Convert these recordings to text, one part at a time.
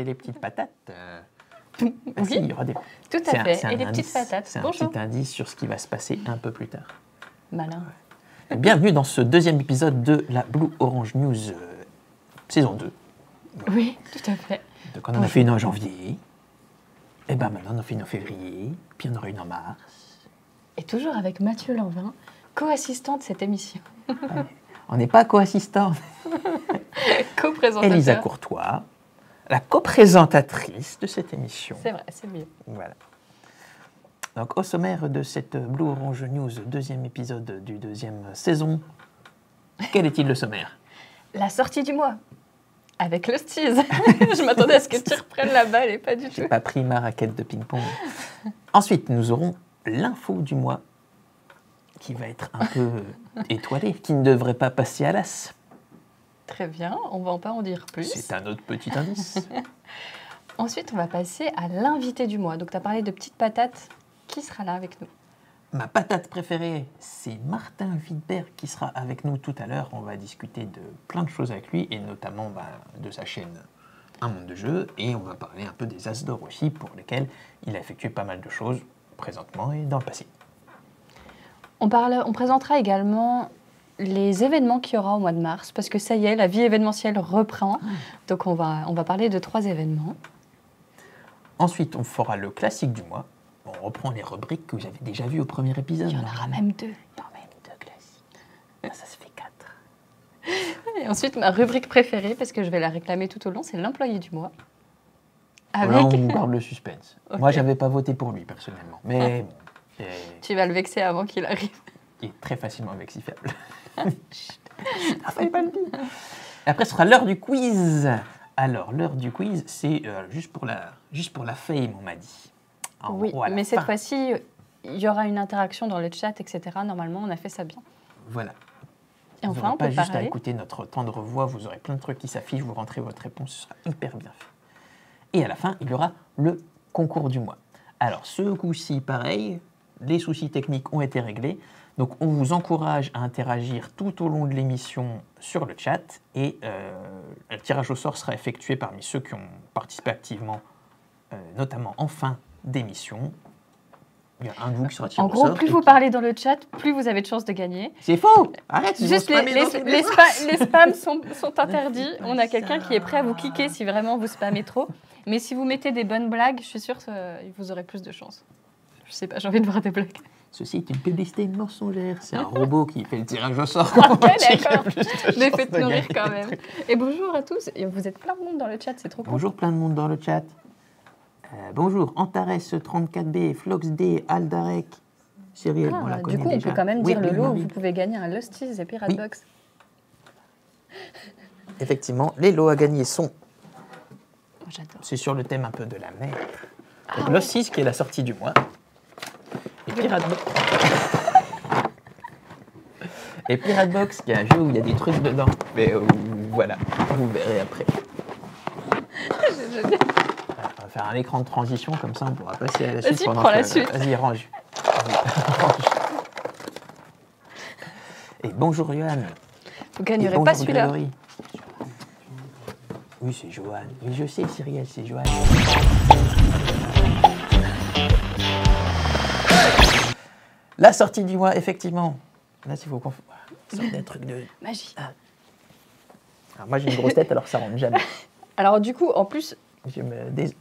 et les petites patates. Oui, Il y aura des... tout à fait. Et les petites patates. C'est un Bonjour. petit indice sur ce qui va se passer un peu plus tard. Malin. Bienvenue dans ce deuxième épisode de la Blue Orange News saison 2. Oui, tout à fait. Donc on en a fait une en janvier, et ben maintenant on en fait une en février, puis on aura une en mars. Et toujours avec Mathieu Lanvin, co-assistant de cette émission. On n'est pas co-assistante. Co-présentateur. Elisa Courtois, la co-présentatrice de cette émission. C'est vrai, c'est mieux. Voilà. Donc au sommaire de cette Blue Orange News, deuxième épisode du deuxième saison, quel est-il le sommaire? La sortie du mois. Avec le Steez. Je m'attendais à ce que tu reprennes la balle et pas du tout. J'ai pas pris ma raquette de ping-pong. Ensuite, nous aurons l'info du mois, qui va être un peu étoilée, qui ne devrait pas passer à l'as. Très bien, on va pas en dire plus. C'est un autre petit indice. Ensuite, on va passer à l'invité du mois. Donc, tu as parlé de petites patates. Qui sera là avec nous? Ma patate préférée, c'est Martin Wittberg qui sera avec nous tout à l'heure. On va discuter de plein de choses avec lui, et notamment de sa chaîne Un Monde de Jeux. Et on va parler un peu des As d'Or aussi, pour lesquels il a effectué pas mal de choses présentement et dans le passé. On présentera également les événements qu'il y aura au mois de mars, parce que ça y est, la vie événementielle reprend. Donc on va parler de 3 événements. Ensuite, on fera le classique du mois. On reprend les rubriques que vous avez déjà vues au premier épisode. Il y en aura même 2. Il y en a même 2 classiques. Ça se fait 4. Et ensuite, ma rubrique préférée, parce que je vais la réclamer tout au long, c'est l'employé du mois. Là, on garde le suspense. Okay. Moi, j'avais pas voté pour lui, personnellement. Mais bon, tu vas le vexer avant qu'il arrive. Il est très facilement vexifiable. Fallait pas le dire. Après, ce sera l'heure du quiz. Alors, l'heure du quiz, c'est juste pour la fame, on m'a dit. En oui, gros, mais cette fois-ci, il y aura une interaction dans le chat, etc. Normalement, on a fait ça bien. Voilà. Et vous enfin, n'aurez on pas peut juste parler. à écouter notre tendre voix, vous aurez plein de trucs qui s'affichent, vous rentrez votre réponse, ce sera hyper bien fait. Et à la fin, il y aura le concours du mois. Alors, ce coup-ci, pareil, les soucis techniques ont été réglés. Donc, on vous encourage à interagir tout au long de l'émission sur le chat. Et le tirage au sort sera effectué parmi ceux qui ont participé activement, notamment en fin d'émission. Il y a un de vous qui sera tiré En au gros, sort. plus vous parlez dans le chat, plus vous avez de chances de gagner. C'est faux! Arrête! Juste les spams sont interdits. On a quelqu'un qui est prêt à vous kicker si vraiment vous spammez trop. Mais si vous mettez des bonnes blagues, je suis sûre que vous aurez plus de chance. Je sais pas, j'ai envie de voir des blagues. Ceci est une publicité mensongère. C'est un robot qui fait le tirage au sort. Ok, d'accord. Mais faites-nous rire quand même. Et bonjour à tous. Et vous êtes plein de monde dans le chat, c'est trop cool. Bonjour, plein de monde dans le chat. Bonjour, Antares 34B, FloxD, Aldarek, Cyril, on la connaît du coup, déjà. on peut quand même dire le lot où oui. vous pouvez gagner un Lusties et Pirate Box. Effectivement, les lots à gagner sont... J'adore. C'est sur le thème un peu de la mer. Donc, Lusties, qui est la sortie du mois. Et Pirate Box. Et Pirate Box, qui est un jeu où il y a des trucs dedans. Mais voilà, vous verrez après. On va faire un écran de transition, comme ça on pourra passer à la suite. Vas-y, prends la suite. Vas-y, range. Et bonjour Johan. Vous gagnerez pas celui-là. Grégory. Oui, c'est Johan. Oui, je sais, Cyril, c'est Johan. La sortie du mois, effectivement. Là, s'il faut qu'on fasse des trucs de... Magie. Alors, moi, j'ai une grosse tête, alors ça rentre jamais. Alors du coup, en plus,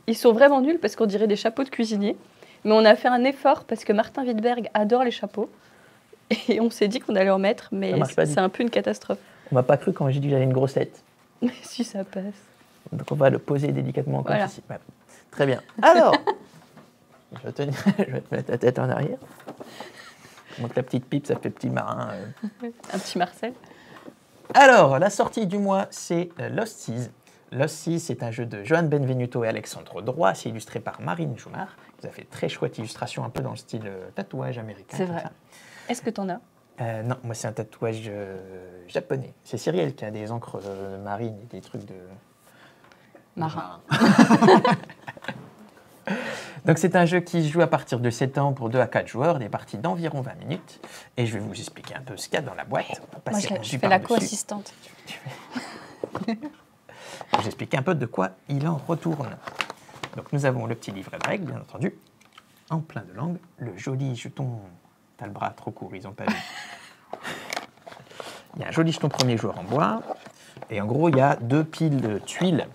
ils sont vraiment nuls parce qu'on dirait des chapeaux de cuisinier. Mais on a fait un effort parce que Martin Wittberg adore les chapeaux. Et on s'est dit qu'on allait en mettre, mais c'est un peu une catastrophe. On m'a pas cru quand j'ai dit que j'avais une grosse tête. Mais si ça passe. Donc on va le poser délicatement comme voilà. ceci. Voilà. Très bien. Alors, je vais te mettre la tête en arrière. Donc la petite pipe, ça fait petit marin. Un petit Marcel. Alors, la sortie du mois, c'est Lost Seas. Lost Seas, c'est un jeu de Johan Benvenuto et Alexandre Droit. C'est illustré par Marine Joumard. Vous avez fait très chouette illustration, un peu dans le style tatouage américain. C'est vrai. Est-ce que tu en as Non, moi c'est un tatouage japonais. C'est Cyril qui a des encres marines et des trucs de... Marin. Donc c'est un jeu qui se joue à partir de 7 ans pour 2 à 4 joueurs, des parties d'environ 20 minutes. Et je vais vous expliquer un peu ce qu'il y a dans la boîte. Moi je fais la co-assistante. Je vais vous expliquer un peu de quoi il en retourne. Donc nous avons le petit livret de règles, bien entendu, en plein de langue. Le joli jeton... T'as le bras trop court, ils n'ont pas vu. Il y a un joli jeton premier joueur en bois. Et en gros, il y a 2 piles de tuiles.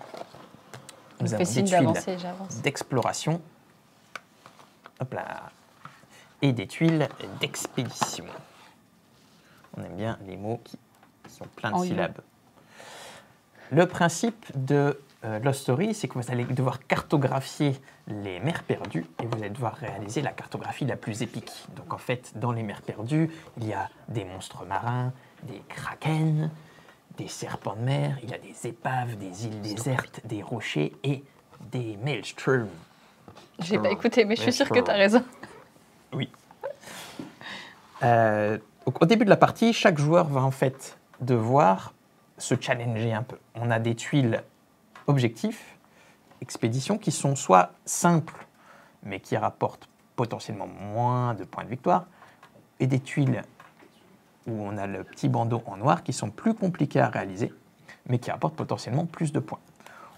Nous avons des tuiles d'exploration. Hop là. Et des tuiles d'expédition. On aime bien les mots qui sont pleins de syllabes. Le principe de Lost Story, c'est que vous allez devoir cartographier les mers perdues et vous allez devoir réaliser la cartographie la plus épique. Donc en fait, dans les mers perdues, il y a des monstres marins, des kraken, des serpents de mer, il y a des épaves, des îles désertes, des rochers et des maelstroms. J'ai pas écouté, mais je suis sûre que tu as raison. Oui. Au début de la partie, chaque joueur va en fait devoir se challenger un peu. On a des tuiles objectifs, expéditions, qui sont soit simples, mais qui rapportent potentiellement moins de points de victoire, et des tuiles où on a le petit bandeau en noir qui sont plus compliqués à réaliser, mais qui rapportent potentiellement plus de points.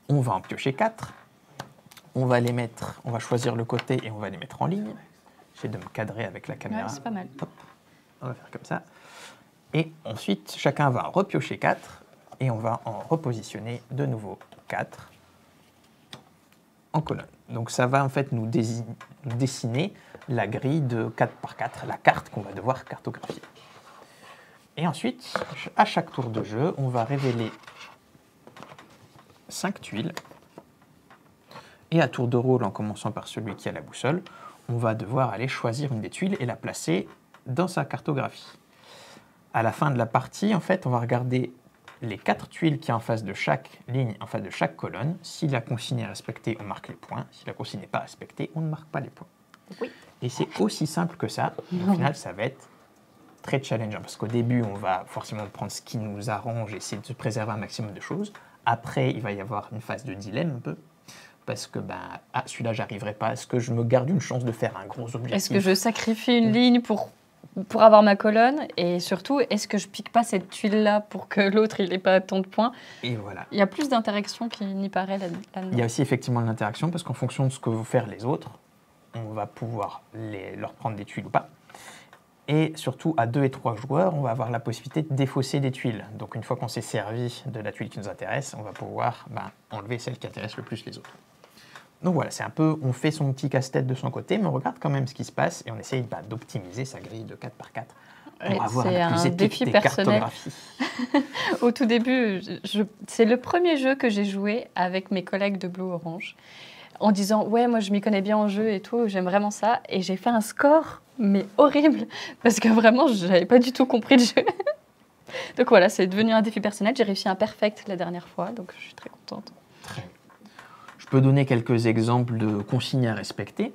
On va en piocher 4, on va les mettre, on va choisir le côté et on va les mettre en ligne. J'essaie de me cadrer avec la caméra. Ouais, c'est pas mal. Hop, on va faire comme ça. Et ensuite, chacun va repiocher 4 et on va en repositionner de nouveau 4 en colonne. Donc ça va en fait nous dessiner la grille de 4 par 4, la carte qu'on va devoir cartographier. Et ensuite, à chaque tour de jeu, on va révéler 5 tuiles. Et à tour de rôle, en commençant par celui qui a la boussole, on va devoir aller choisir une des tuiles et la placer dans sa cartographie. À la fin de la partie, en fait, on va regarder les 4 tuiles qui sont en face de chaque ligne, en face de chaque colonne. Si la consigne est respectée, on marque les points. Si la consigne n'est pas respectée, on ne marque pas les points. Oui. Et c'est aussi simple que ça. Au final, ça va être très challengeant parce qu'au début, on va forcément prendre ce qui nous arrange et essayer de se préserver un maximum de choses. Après, il va y avoir une phase de dilemme un peu. Parce que celui-là, j'arriverai pas. Est-ce que je me garde une chance de faire un gros objectif? Est-ce que je sacrifie une ligne pour avoir ma colonne? Et surtout, est-ce que je pique pas cette tuile-là pour que l'autre il n'ait pas tant de points? Et voilà. Il y a plus d'interaction qui n'y paraît là-dedans. Il y a aussi effectivement de l'interaction parce qu'en fonction de ce que vont faire les autres, on va pouvoir leur prendre des tuiles ou pas. Et surtout, à 2 et 3 joueurs, on va avoir la possibilité de défausser des tuiles. Donc une fois qu'on s'est servi de la tuile qui nous intéresse, on va pouvoir enlever celle qui intéresse le plus les autres. Donc voilà, c'est un peu, on fait son petit casse-tête de son côté, mais on regarde quand même ce qui se passe et on essaye d'optimiser sa grille de 4 par 4 pour avoir la plus épique des cartographies. Au tout début, c'est le premier jeu que j'ai joué avec mes collègues de Blue Orange, en disant « Ouais, moi je m'y connais bien en jeu et tout, j'aime vraiment ça ». Et j'ai fait un score, mais horrible, parce que vraiment, je n'avais pas du tout compris le jeu. Donc voilà, c'est devenu un défi personnel. J'ai réussi un perfect la dernière fois, donc je suis très contente. Très bien. Je peux donner quelques exemples de consignes à respecter.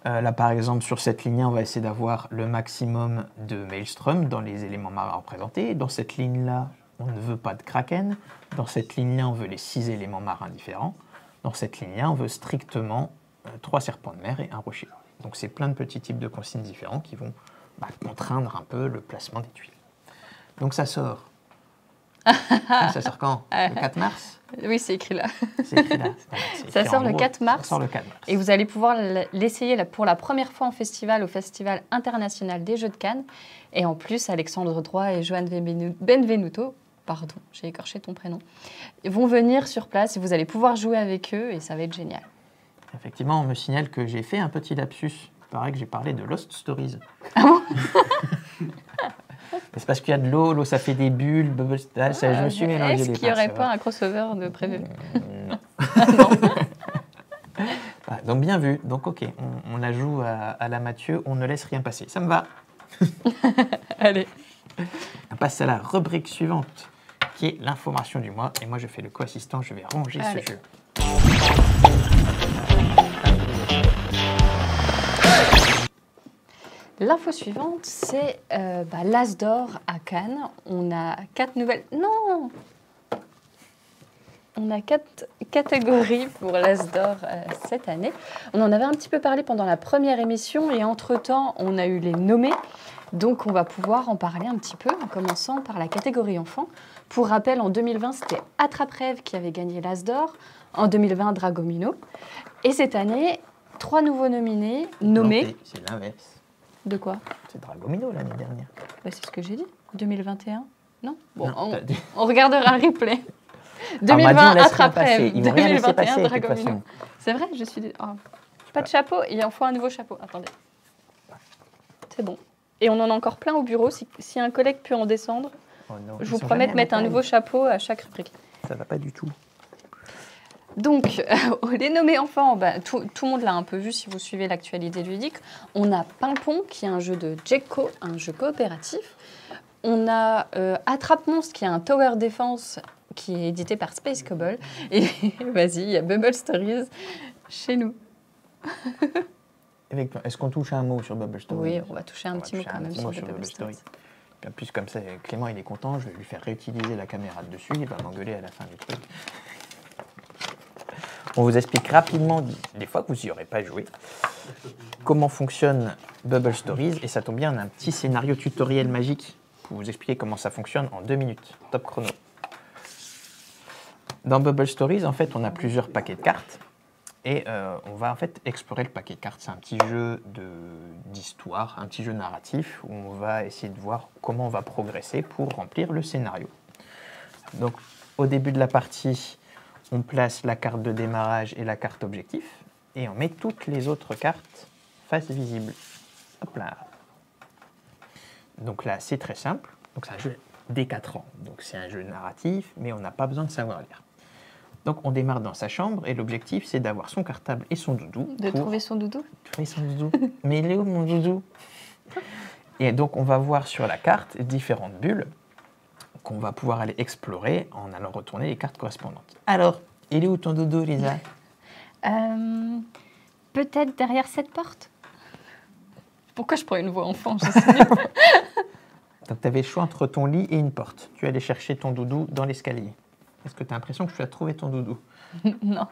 Là, par exemple, sur cette ligne, on va essayer d'avoir le maximum de maelstrom dans les éléments marins représentés. Dans cette ligne-là, on ne veut pas de kraken. Dans cette ligne-là, on veut les 6 éléments marins différents. Dans cette ligne-là, on veut strictement 3 serpents de mer et un rocher. Donc, c'est plein de petits types de consignes différents qui vont contraindre un peu le placement des tuiles. Donc, ça sort. Ça sort quand? Le 4 mars? Oui, c'est écrit là. C'est écrit là. Ça sort le 4 mars. Ça sort le 4 mars. Et vous allez pouvoir l'essayer pour la première fois en festival, au Festival international des Jeux de Cannes. Et en plus, Alexandre Droit et Joan Benvenuto, pardon, j'ai écorché ton prénom, vont venir sur place et vous allez pouvoir jouer avec eux et ça va être génial. Effectivement, on me signale que j'ai fait un petit lapsus. Il paraît que j'ai parlé de Lost Stories. Ah bon? C'est parce qu'il y a de l'eau, ça fait des bulles, je me suis mélangé. Est-ce qu'il n'y aurait pas un crossover de prévu? Non. Donc bien vu. Donc ok, on la joue à la Mathieu, on ne laisse rien passer. Ça me va. Allez. On passe à la rubrique suivante, qui est l'information du mois. Et moi, je fais le co-assistant, je vais ranger ce jeu. L'info suivante, c'est l'As d'or à Cannes. On a 4 nouvelles... Non! On a 4 catégories pour l'As d'or cette année. On en avait un petit peu parlé pendant la première émission et entre-temps, on a eu les nommés. Donc, on va pouvoir en parler un petit peu en commençant par la catégorie enfant. Pour rappel, en 2020, c'était Attrape-Rêve qui avait gagné l'As d'or. En 2020, Dragomino. Et cette année, 3 nouveaux nominés, nommés... C'est l'inverse. De quoi? C'est Dragomino l'année dernière. Bah, c'est ce que j'ai dit. 2021? Non. Bon, non, on regardera un replay. 2020, Attrape-Rêve. Ils vont rien laisser passer, 2021, Dragomino. C'est vrai, je suis... Oh. Pas de chapeau, il en faut un nouveau chapeau. Attendez. C'est bon. Et on en a encore plein au bureau. Si un collègue peut en descendre, je vous promets de mettre un nouveau chapeau à chaque rubrique. Ça va pas du tout. Donc, les nommés enfants, bah, tout le monde l'a un peu vu si vous suivez l'actualité ludique. On a Pimpon, qui est un jeu de Jekko, un jeu coopératif. On a Attrape-Monstre, qui est un tower defense qui est édité par Space Cobble. Et vas-y, il y a Bubble Stories chez nous. Est-ce qu'on touche un mot sur Bubble Stories? Oui, on va toucher un petit mot quand même sur Bubble Stories. En plus, comme ça, Clément, il est content. Je vais lui faire réutiliser la caméra de dessus. Il va m'engueuler à la fin du truc. On vous explique rapidement, des fois que vous n'y aurez pas joué, comment fonctionne Bubble Stories. Et ça tombe bien, on a un petit scénario tutoriel magique pour vous expliquer comment ça fonctionne en 2 minutes. Top chrono. Dans Bubble Stories, en fait, on a plusieurs paquets de cartes. Et on va en fait explorer le paquet de cartes. C'est un petit jeu d'histoire, un petit jeu narratif où on va essayer de voir comment on va progresser pour remplir le scénario. Donc, au début de la partie, on place la carte de démarrage et la carte objectif et on met toutes les autres cartes face visible. Hop là. Donc là, c'est très simple. Donc, c'est un jeu dès 4 ans. Donc, c'est un jeu narratif, mais on n'a pas besoin de savoir lire. Donc, on démarre dans sa chambre et l'objectif, c'est d'avoir son cartable et son doudou. De trouver son doudou? Trouver son doudou. Mais il est où, mon doudou? Et donc, on va voir sur la carte différentes bulles qu'on va pouvoir aller explorer en allant retourner les cartes correspondantes. Alors, il est où ton doudou, Lisa? Peut-être derrière cette porte. Pourquoi je prends une voix enfant? Je sais. Donc, tu avais le choix entre ton lit et une porte. Tu allais chercher ton doudou dans l'escalier. Est-ce que tu as l'impression que tu as trouvé ton doudou? Non.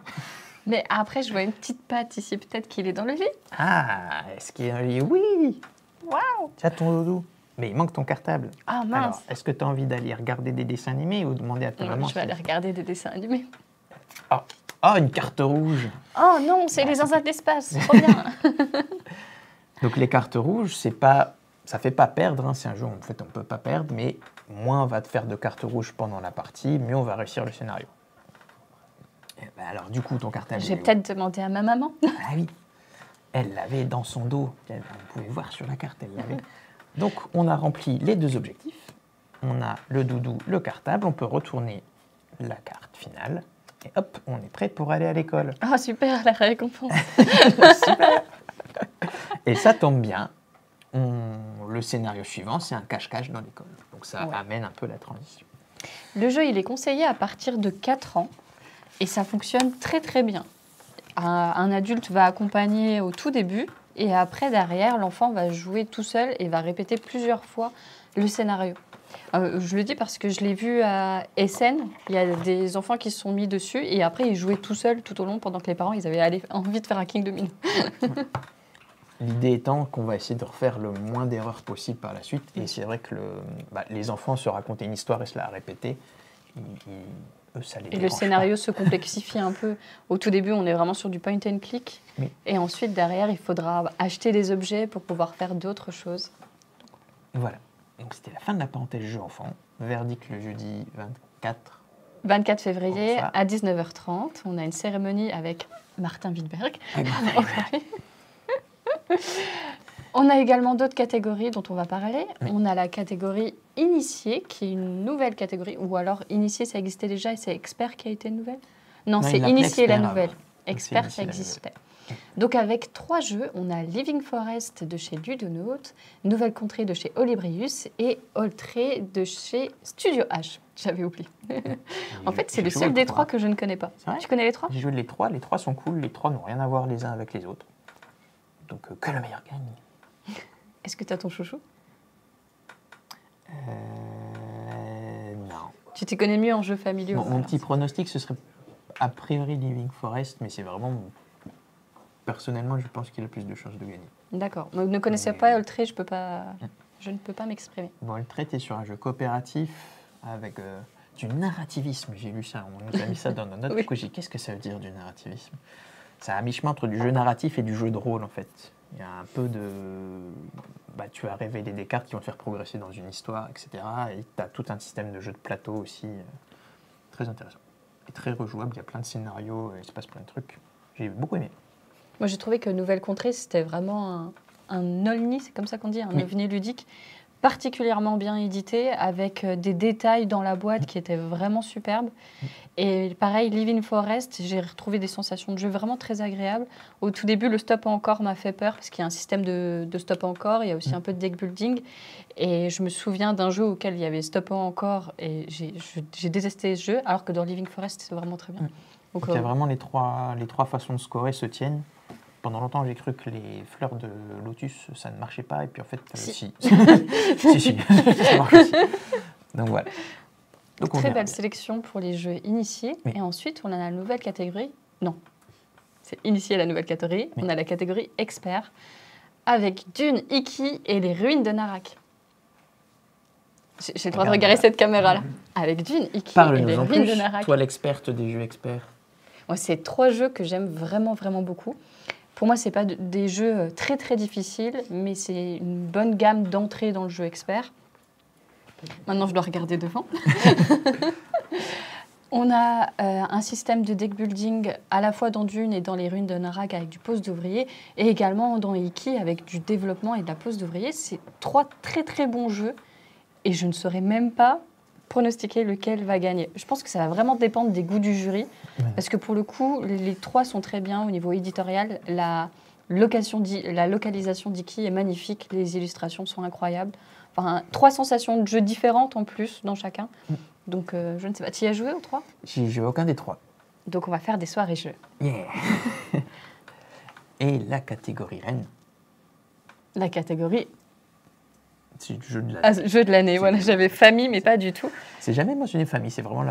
Mais après, je vois une petite patte ici. Peut-être qu'il est dans le lit. Ah, est-ce qu'il est dans le lit? Oui. Waouh. Tu as ton doudou. Mais il manque ton cartable. Ah mince. Alors, est-ce que tu as envie d'aller regarder des dessins animés ou demander à ta maman? Je vais aller regarder des dessins animés. Oh, une carte rouge. Oh non, c'est les zinzins de l'espace. Trop bien. Donc les cartes rouges, c'est pas, ça fait pas perdre. Hein, c'est un jeu où en fait on peut pas perdre, mais moins on va te faire de cartes rouges pendant la partie, mieux on va réussir le scénario. Et ben alors du coup ton cartable. Je vais peut-être demander à ma maman. Ah oui. Elle l'avait dans son dos. Vous pouvez voir sur la carte, elle l'avait. Donc, on a rempli les 2 objectifs. On a le doudou, le cartable. On peut retourner la carte finale. Et hop, on est prêt pour aller à l'école. Oh, super, la récompense. Super. Et ça tombe bien. Le scénario suivant, c'est un cache-cache dans l'école. Donc, ça amène un peu la transition. Le jeu, il est conseillé à partir de 4 ans. Et ça fonctionne très, très bien. Un adulte va accompagner au tout début. Et après, derrière, l'enfant va jouer tout seul et va répéter plusieurs fois le scénario. Je le dis parce que je l'ai vu à Essen. Il y a des enfants qui se sont mis dessus et après, ils jouaient tout seuls tout au long pendant que les parents ils avaient envie de faire un King Domino. L'idée étant qu'on va essayer de refaire le moins d'erreurs possible par la suite. Et c'est vrai que les enfants se racontaient une histoire et se la répétaient. Et le scénario se complexifie un peu. Au tout début, on est vraiment sur du point and click. Oui. Et ensuite, derrière, il faudra acheter des objets pour pouvoir faire d'autres choses. Voilà. Donc, c'était la fin de la parenthèse jeu enfant. Verdict le jeudi 24 février à 19h30. On a une cérémonie avec Martin Wittberg. On a également d'autres catégories dont on va parler. Oui. On a la catégorie initié, qui est une nouvelle catégorie. Ou alors, initié, ça existait déjà et c'est expert qui a été une nouvelle? Non, c'est initié la nouvelle. Expert, ça existait. Donc, avec 3 jeux, on a Living Forest de chez Ludonaut, Nouvelle Contrée de chez Olibrius et Oltré de chez Studio H. J'avais oublié. En fait, c'est le seul des 3 que je ne connais pas. Tu connais les 3? J'ai joué les 3. Les 3 sont cool. Les 3 n'ont rien à voir les uns avec les autres. Donc, que le meilleur gagne. Est-ce que tu as ton chouchou? Non. Tu t'y connais mieux en jeux familiaux? Mon petit pronostic, ce serait a priori Living Forest, mais c'est vraiment... Personnellement, je pense qu'il a plus de chances de gagner. D'accord. Donc, ne connaissez pas Oltré, je peux pas je ne peux pas m'exprimer. Bon, le trait est sur un jeu coopératif avec du narrativisme. J'ai lu ça, on nous a mis ça dans nos notes. Du coup, j'ai dit, qu'est-ce que ça veut dire du narrativisme? C'est à mi-chemin entre du jeu narratif et du jeu de rôle, en fait. Il y a un peu de... tu as révélé des cartes qui vont te faire progresser dans une histoire, etc. Et tu as tout un système de jeu de plateau aussi, très intéressant. Et très rejouable, il y a plein de scénarios, il se passe plein de trucs. J'ai beaucoup aimé. Moi, j'ai trouvé que Nouvelle Contrée, c'était vraiment un ovni, c'est comme ça qu'on dit, un ovni ludique, particulièrement bien édité, avec des détails dans la boîte qui étaient vraiment superbes. Et pareil, Living Forest, j'ai retrouvé des sensations de jeu vraiment très agréables. Au tout début, le stop encore m'a fait peur, parce qu'il y a un système de stop encore, il y a aussi un peu de deck building. Et je me souviens d'un jeu auquel il y avait stop encore, et j'ai détesté ce jeu, alors que dans Living Forest, c'est vraiment très bien. Donc, il y a vraiment les trois façons de scorer se tiennent. Pendant longtemps, j'ai cru que les fleurs de lotus, ça ne marchait pas. Et puis en fait, si. si, ça marche aussi. Donc voilà. Donc, très belle sélection pour les jeux initiés. Oui. Et ensuite, on a la nouvelle catégorie. Non, c'est initié la nouvelle catégorie. Oui. On a la catégorie expert avec Dune, Iki et les ruines de Narak. J'ai le droit de regarder cette caméra-là. Avec Dune, Iki et les ruines de Narak. Toi, l'experte des jeux experts. Moi, c'est 3 jeux que j'aime vraiment, vraiment beaucoup. Pour moi, ce n'est pas des jeux très, très difficiles, mais c'est une bonne gamme d'entrée dans le jeu expert. Maintenant, je dois regarder devant. On a un système de deck building à la fois dans Dune et dans les ruines de Narak avec du poste d'ouvrier, et également dans Iki avec du développement et de la pose d'ouvrier. C'est 3 très, très bons jeux, et je ne saurais même pas pronostiquer lequel va gagner. Je pense que ça va vraiment dépendre des goûts du jury, parce que pour le coup, les 3 sont très bien au niveau éditorial. La localisation d'Iki est magnifique, les illustrations sont incroyables. Enfin, 3 sensations de jeu différentes en plus dans chacun. Donc, je ne sais pas. Tu y as joué aux 3 ? J'ai joué aucun des 3. Donc, on va faire des soirées jeux. Yeah. Et la catégorie reine. La catégorie... C'est le jeu de l'année. Jeu de l'année, voilà. J'avais famille, mais pas du tout. C'est jamais mentionné famille. C'est vraiment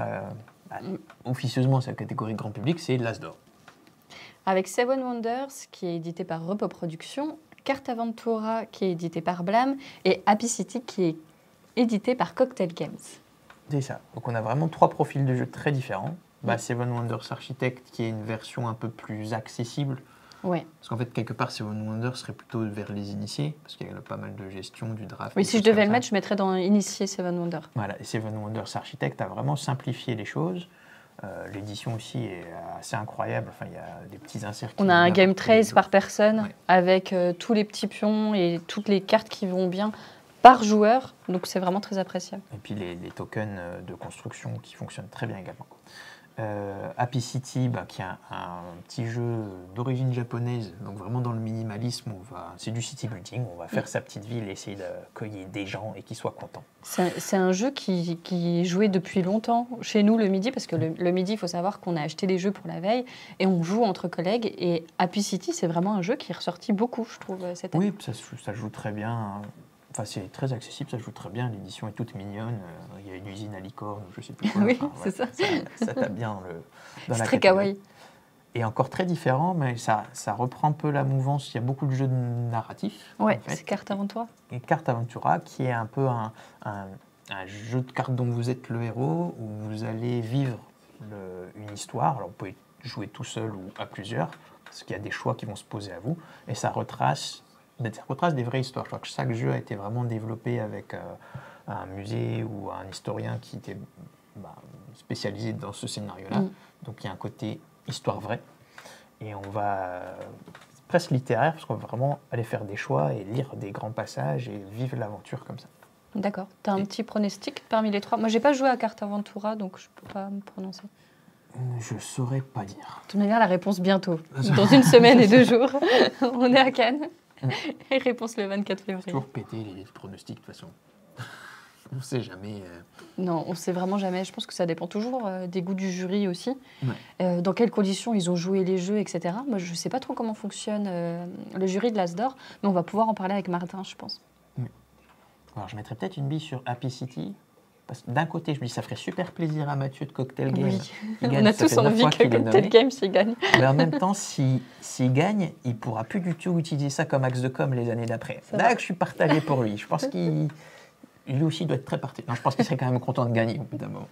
officieusement, c'est la catégorie grand public, c'est l'As d'or. Avec Seven Wonders, qui est édité par Repo Productions, Cartaventura, qui est édité par Blam, et Happy City, qui est édité par Cocktail Games. C'est ça. Donc on a vraiment 3 profils de jeux très différents. Seven Wonders Architect, qui est une version un peu plus accessible. Ouais. Parce qu'en fait, quelque part, Seven Wonders serait plutôt vers les initiés, parce qu'il y a pas mal de gestion, du draft. Oui, si je devais le mettre, je mettrais dans initié Seven Wonders. Voilà, et Seven Wonders Architect a vraiment simplifié les choses. L'édition aussi est assez incroyable. Enfin, il y a des petits inserts. On a un game trace par personne, avec tous les petits pions et toutes les cartes qui vont bien par joueur. Donc, c'est vraiment très appréciable. Et puis, les tokens de construction qui fonctionnent très bien également. Happy City, qui est un petit jeu d'origine japonaise, donc vraiment dans le minimalisme, c'est du city building, on va faire sa petite ville, essayer d'accueillir des gens et qu'ils soient contents. C'est un jeu qui est joué depuis longtemps chez nous le midi, parce que le midi, il faut savoir qu'on a acheté des jeux pour la veille et on joue entre collègues. Et Happy City, c'est vraiment un jeu qui est ressorti beaucoup, je trouve, cette année. Oui, ça joue très bien. Enfin, c'est très accessible, ça joue très bien. L'édition est toute mignonne. Il y a une usine à licorne, je ne sais plus quoi. Oui, c'est ça. Ça tape bien dans c'est la très kawaii. Et encore très différent, mais ça reprend un peu la mouvance. Il y a beaucoup de jeux narratifs. Oui, c'est Cartaventura. Et Cartaventura, qui est un peu un jeu de cartes dont vous êtes le héros, où vous allez vivre une histoire. Alors, vous pouvez jouer tout seul ou à plusieurs, parce qu'il y a des choix qui vont se poser à vous. Et ça retrace des vraies histoires. Je crois que chaque jeu a été vraiment développé avec un musée ou un historien qui était spécialisé dans ce scénario-là. Donc il y a un côté histoire vraie. Et on va presque littéraire, parce qu'on va vraiment aller faire des choix et lire des grands passages et vivre l'aventure comme ça. D'accord. Tu as un petit pronostic parmi les 3 ? Moi, j'ai pas joué à Cartaventura, donc je peux pas me prononcer. Je saurais pas dire. De toute manière, la réponse bientôt. Dans 1 semaine et 2 jours. On est à Cannes. Et réponse le 24 février. Toujours péter les pronostics de toute façon. On ne sait jamais. Non, on ne sait vraiment jamais. Je pense que ça dépend toujours des goûts du jury aussi. Ouais. Dans quelles conditions ils ont joué les jeux, etc. Moi, je ne sais pas trop comment fonctionne le jury de l'As d'or, mais on va pouvoir en parler avec Martin, je pense. Oui. Alors, je mettrais peut-être une bille sur Happy City, D'un côté, je me dis, ça ferait super plaisir à Mathieu de Cocktail Game. Oui. Gagne, On a tous envie que Cocktail Game s'y gagne. Mais en même temps, s'il gagne, il ne pourra plus du tout utiliser ça comme axe de com les années d'après. Là, je suis partagé pour lui. Je pense qu'il aussi doit être très partagé. Non, je pense qu'il serait quand même content de gagner au bout d'un moment.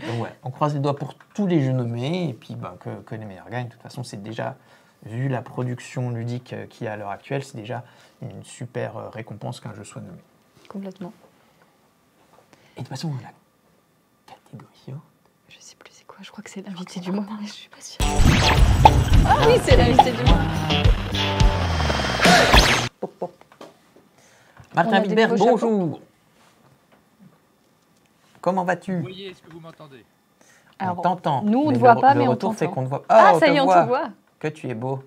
Donc ouais, on croise les doigts pour tous les jeux nommés et puis que les meilleurs gagnent. De toute façon, c'est déjà, vu la production ludique qu'il y a à l'heure actuelle, c'est déjà une super récompense qu'un jeu soit nommé. Complètement. Et de toute façon, la catégorie suivante. Je sais plus c'est quoi, je crois que c'est l'invité du mois, mais je suis pas sûre. Ah oui, c'est l'invité du mois. Pop, pop. Martin Wittberg, bonjour. Comment vas-tu? Vous voyez, est-ce que vous m'entendez? On t'entend. Nous, on ne te voit pas, mais on t'entend. Fait qu'on te voit. Ah, ça y est, on te voit. Que tu es beau.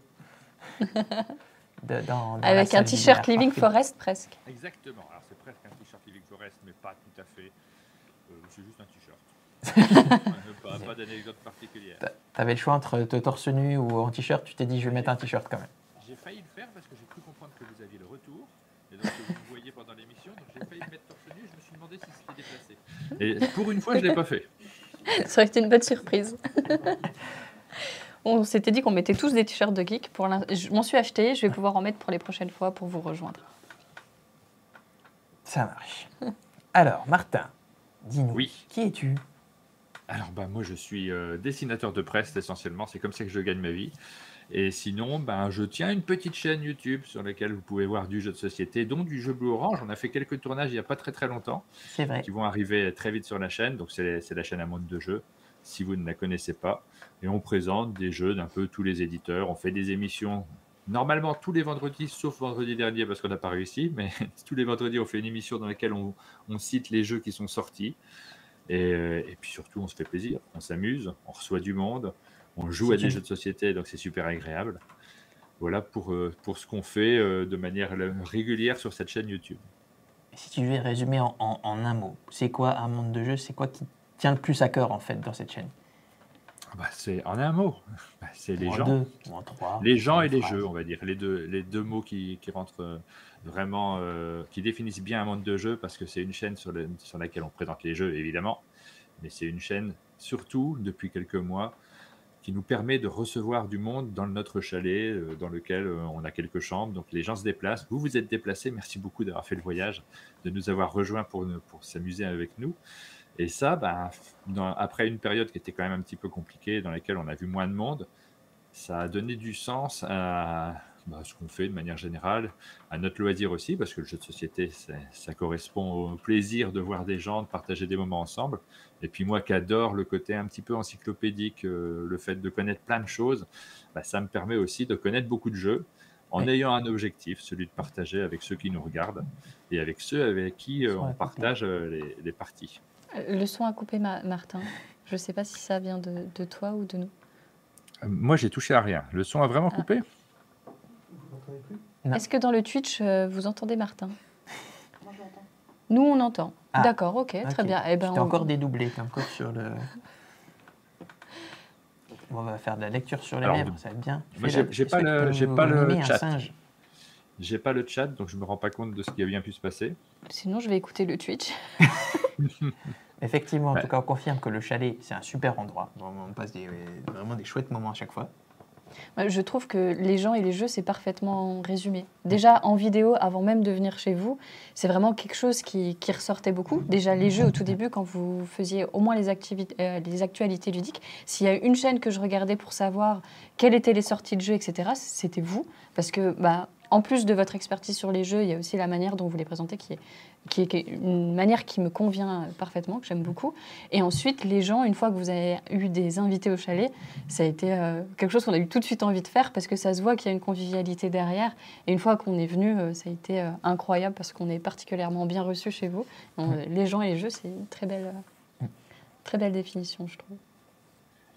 Avec un t-shirt Living Forest presque. Exactement. Alors c'est presque un t-shirt Living Forest, mais pas tout à fait. C'est juste un t-shirt. Pas d'anecdote particulière. T'avais le choix entre te torse nu ou en t-shirt, tu t'es dit je vais mettre un t-shirt quand même. J'ai failli le faire parce que j'ai cru comprendre que vous aviez le retour, et donc que vous me voyez pendant l'émission, donc j'ai failli me mettre torse nu, je me suis demandé si c'était déplacé. Et pour une fois, je ne l'ai pas fait. Ça aurait été une bonne surprise. On s'était dit qu'on mettait tous des t-shirts de geek. Je m'en suis acheté, je vais pouvoir en mettre pour les prochaines fois pour vous rejoindre. Ça marche. Alors, Martin, dis-nous, oui. Qui es-tu? Alors, moi, je suis dessinateur de presse essentiellement, c'est comme ça que je gagne ma vie. Et sinon, je tiens une petite chaîne YouTube sur laquelle vous pouvez voir du jeu de société, dont du jeu Blue Orange. On a fait quelques tournages il n'y a pas très très longtemps. C'est vrai. Qui vont arriver très vite sur la chaîne. Donc, c'est la chaîne Un Monde de Jeux, si vous ne la connaissez pas. Et on présente des jeux d'un peu tous les éditeurs. On fait des émissions, normalement tous les vendredis, sauf vendredi dernier parce qu'on n'a pas réussi. Mais tous les vendredis, on fait une émission dans laquelle on cite les jeux qui sont sortis. Et puis surtout, on se fait plaisir. On s'amuse, on reçoit du monde. On joue à des jeux de société, donc c'est super agréable. Voilà pour ce qu'on fait de manière régulière sur cette chaîne YouTube. Si tu devais résumer en un mot, c'est quoi Un Monde de Jeux? C'est quoi qui tient le plus à cœur en fait dans cette chaîne? C'est en un mot. C'est les gens. Deux, ou en trois. Les gens et les jeux, on va dire. Les deux mots qui rentrent vraiment, qui définissent bien Un Monde de Jeux, parce que c'est une chaîne sur laquelle on présente les jeux, évidemment. Mais c'est une chaîne, surtout depuis quelques mois, qui nous permet de recevoir du monde dans notre chalet, dans lequel on a quelques chambres. Donc les gens se déplacent. Vous vous êtes déplacés. Merci beaucoup d'avoir fait le voyage, de nous avoir rejoints pour s'amuser avec nous. Et ça, après une période qui était quand même un petit peu compliquée, dans laquelle on a vu moins de monde, ça a donné du sens à ce qu'on fait de manière générale, à notre loisir aussi, parce que le jeu de société, ça correspond au plaisir de voir des gens, de partager des moments ensemble. Et puis moi qui adore le côté un petit peu encyclopédique, le fait de connaître plein de choses, ça me permet aussi de connaître beaucoup de jeux en ayant un objectif, celui de partager avec ceux qui nous regardent et avec ceux avec qui on partage les parties. Le son a coupé, Martin. Je ne sais pas si ça vient de toi ou de nous. Moi, j'ai touché à rien. Le son a vraiment coupé? Est-ce que dans le Twitch, vous entendez Martin? Moi, j'entends. Nous, on entend. Ah. D'accord, ok, très bien. J'étais encore dédoublé comme coach sur le... On va faire de la lecture sur les lèvres, ça va être bien. Moi, j'ai pas le chat. J'ai pas le chat, donc je me rends pas compte de ce qui a bien pu se passer. Sinon, je vais écouter le Twitch. Effectivement, en tout cas, on confirme que le chalet, c'est un super endroit. On passe vraiment des chouettes moments à chaque fois. Je trouve que les gens et les jeux, c'est parfaitement résumé. Déjà, en vidéo, avant même de venir chez vous, c'est vraiment quelque chose qui ressortait beaucoup. Déjà, les jeux, au tout début, quand vous faisiez au moins les actualités ludiques, s'il y a une chaîne que je regardais pour savoir quelles étaient les sorties de jeux, etc., c'était vous. Parce que, en plus de votre expertise sur les jeux, il y a aussi la manière dont vous les présentez qui est une manière qui me convient parfaitement, que j'aime beaucoup. Et ensuite, les gens, une fois que vous avez eu des invités au chalet, ça a été quelque chose qu'on a eu tout de suite envie de faire parce que ça se voit qu'il y a une convivialité derrière. Et une fois qu'on est venu, ça a été incroyable parce qu'on est particulièrement bien reçus chez vous. Donc, les gens et les jeux, c'est une très belle définition, je trouve.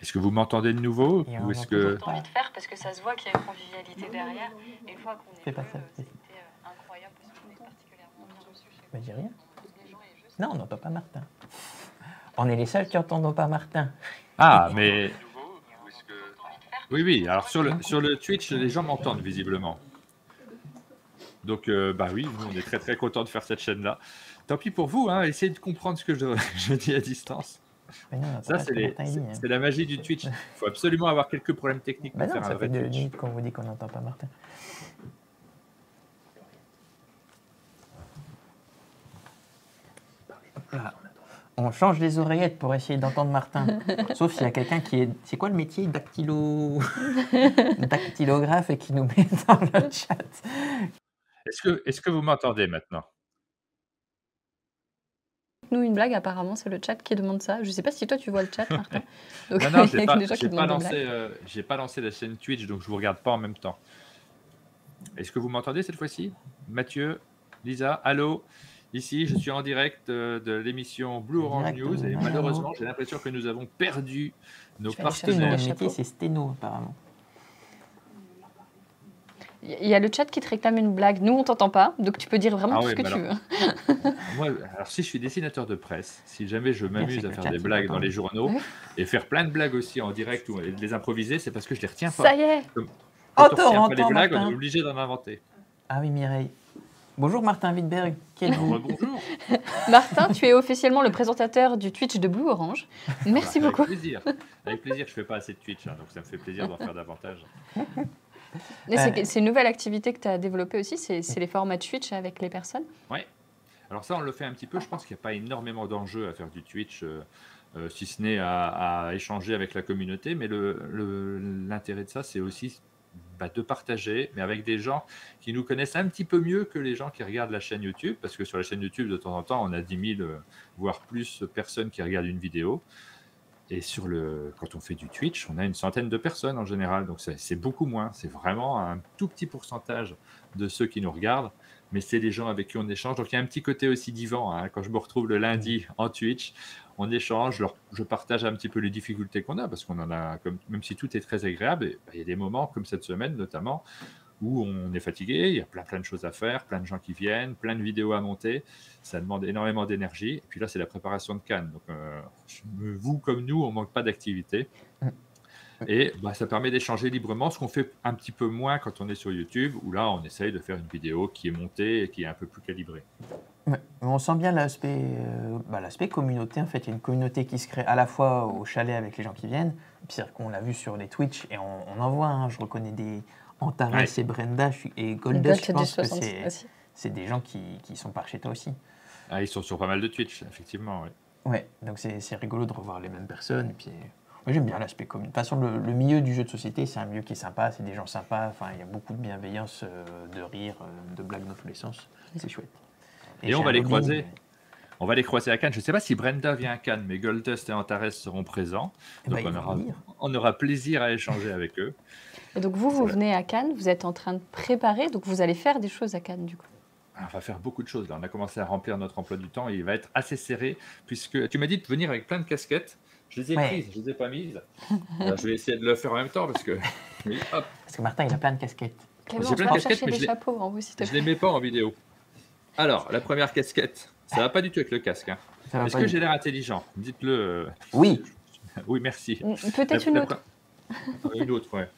Est-ce que vous m'entendez de nouveau ou est-ce que... J'ai envie de faire parce que ça se voit qu'il y a une convivialité derrière. Et une fois qu'on est venu, c'était incroyable parce qu'on est particulièrement bien reçus chez vous. Dis rien. Non, on n'entend pas Martin. On est les seuls qui n'entendent pas Martin. Ah, mais... Oui. Alors sur le Twitch, les gens m'entendent visiblement. Donc, bah oui, nous, on est très très contents de faire cette chaîne-là. Tant pis pour vous, hein, essayez de comprendre ce que je dis à distance. Mais non, Ça, c'est la magie du Twitch. Il faut absolument avoir quelques problèmes techniques pour faire un vrai Twitch. Ça fait 2 minutes qu'on vous dit qu'on n'entend pas Martin. Voilà. On change les oreillettes pour essayer d'entendre Martin. Sauf s'il y a quelqu'un qui est... C'est quoi le métier? Dactylographe et qui nous met dans le chat. Est-ce que vous m'entendez maintenant? Nous, une blague, apparemment, c'est le chat qui demande ça. Je ne sais pas si toi, tu vois le chat, Martin. Donc, non, je n'ai pas lancé la chaîne Twitch, donc je ne vous regarde pas en même temps. Est-ce que vous m'entendez cette fois-ci? Mathieu, Lisa, allô? Ici, je suis en direct de l'émission Blue Orange News et malheureusement, j'ai l'impression que nous avons perdu nos partenaires. Le métier, c'est sténo, apparemment. Il y a le chat qui te réclame une blague. Nous, on t'entend pas, donc tu peux dire vraiment tout ce que tu veux. Moi, alors, si je suis dessinateur de presse, si jamais je m'amuse à faire des blagues dans les journaux et faire plein de blagues aussi en direct ou de les improviser, c'est parce que je les retiens pas. Ça y est. Quand on retient pas les blagues, on est obligé d'en inventer. Ah oui, Mireille. Bonjour Martin Wittberg. Bonjour. Martin, tu es officiellement le présentateur du Twitch de Blue Orange. Merci beaucoup. Avec plaisir. Avec plaisir, je fais pas assez de Twitch, donc ça me fait plaisir d'en faire davantage. C'est une nouvelle activité que tu as développée aussi, c'est les formats Twitch avec les personnes. Oui. Alors ça, on le fait un petit peu. Je pense qu'il n'y a pas énormément d'enjeux à faire du Twitch, si ce n'est à échanger avec la communauté. Mais l'intérêt de ça, c'est aussi de partager, mais avec des gens qui nous connaissent un petit peu mieux que les gens qui regardent la chaîne YouTube. Parce que sur la chaîne YouTube, de temps en temps, on a 10 000, voire plus, personnes qui regardent une vidéo. Et quand on fait du Twitch, on a une centaine de personnes en général. Donc, c'est beaucoup moins. C'est vraiment un tout petit pourcentage de ceux qui nous regardent. Mais c'est les gens avec qui on échange. Donc, il y a un petit côté aussi vivant. Hein. Quand je me retrouve le lundi en Twitch, on échange. Je partage un petit peu les difficultés qu'on a parce qu'on en a, même si tout est très agréable, il y a des moments comme cette semaine notamment où on est fatigué, il y a plein de choses à faire, plein de gens qui viennent, plein de vidéos à monter. Ça demande énormément d'énergie. Et puis là, c'est la préparation de Cannes. Donc, vous comme nous, on ne manque pas d'activité. Et ça permet d'échanger librement, ce qu'on fait un petit peu moins quand on est sur YouTube, où là, on essaye de faire une vidéo qui est montée et qui est un peu plus calibrée. Ouais, on sent bien l'aspect communauté. En fait, il y a une communauté qui se crée à la fois au chalet avec les gens qui viennent, puis qu'on l'a vu sur les Twitch, et on en voit, hein, je reconnais des Antares et Brenda et Goldust, je pense que c'est des gens qui sont par chez toi aussi. Ah, ils sont sur pas mal de Twitch, effectivement, oui. Ouais, donc c'est rigolo de revoir les mêmes personnes, et puis... Moi, j'aime bien l'aspect commun. De toute façon, le milieu du jeu de société, c'est un milieu qui est sympa, c'est des gens sympas. Enfin, il y a beaucoup de bienveillance, de rire, de blagues dans tous les sens. C'est chouette. Et on va les croiser. On va les croiser à Cannes. Je ne sais pas si Brenda vient à Cannes, mais Goldust et Antares seront présents. Donc on aura plaisir à échanger avec eux. Et donc vous venez à Cannes, vous êtes en train de préparer, donc vous allez faire des choses à Cannes du coup. On va faire beaucoup de choses là. On a commencé à remplir notre emploi du temps et il va être assez serré puisque tu m'as dit de venir avec plein de casquettes. Je les ai prises, je ne les ai pas mises. Alors, je vais essayer de le faire en même temps parce que... Oui, hop. Parce que Martin, il a plein de casquettes. J'ai plein de casquettes, mais chapeaux, en vous, je ne les mets pas en vidéo. Alors, la première casquette, ça ne va pas du tout avec le casque. Hein. Est-ce que j'ai l'air intelligent? Dites-le. Oui. Oui, merci. Peut-être une autre. Une autre, ouais.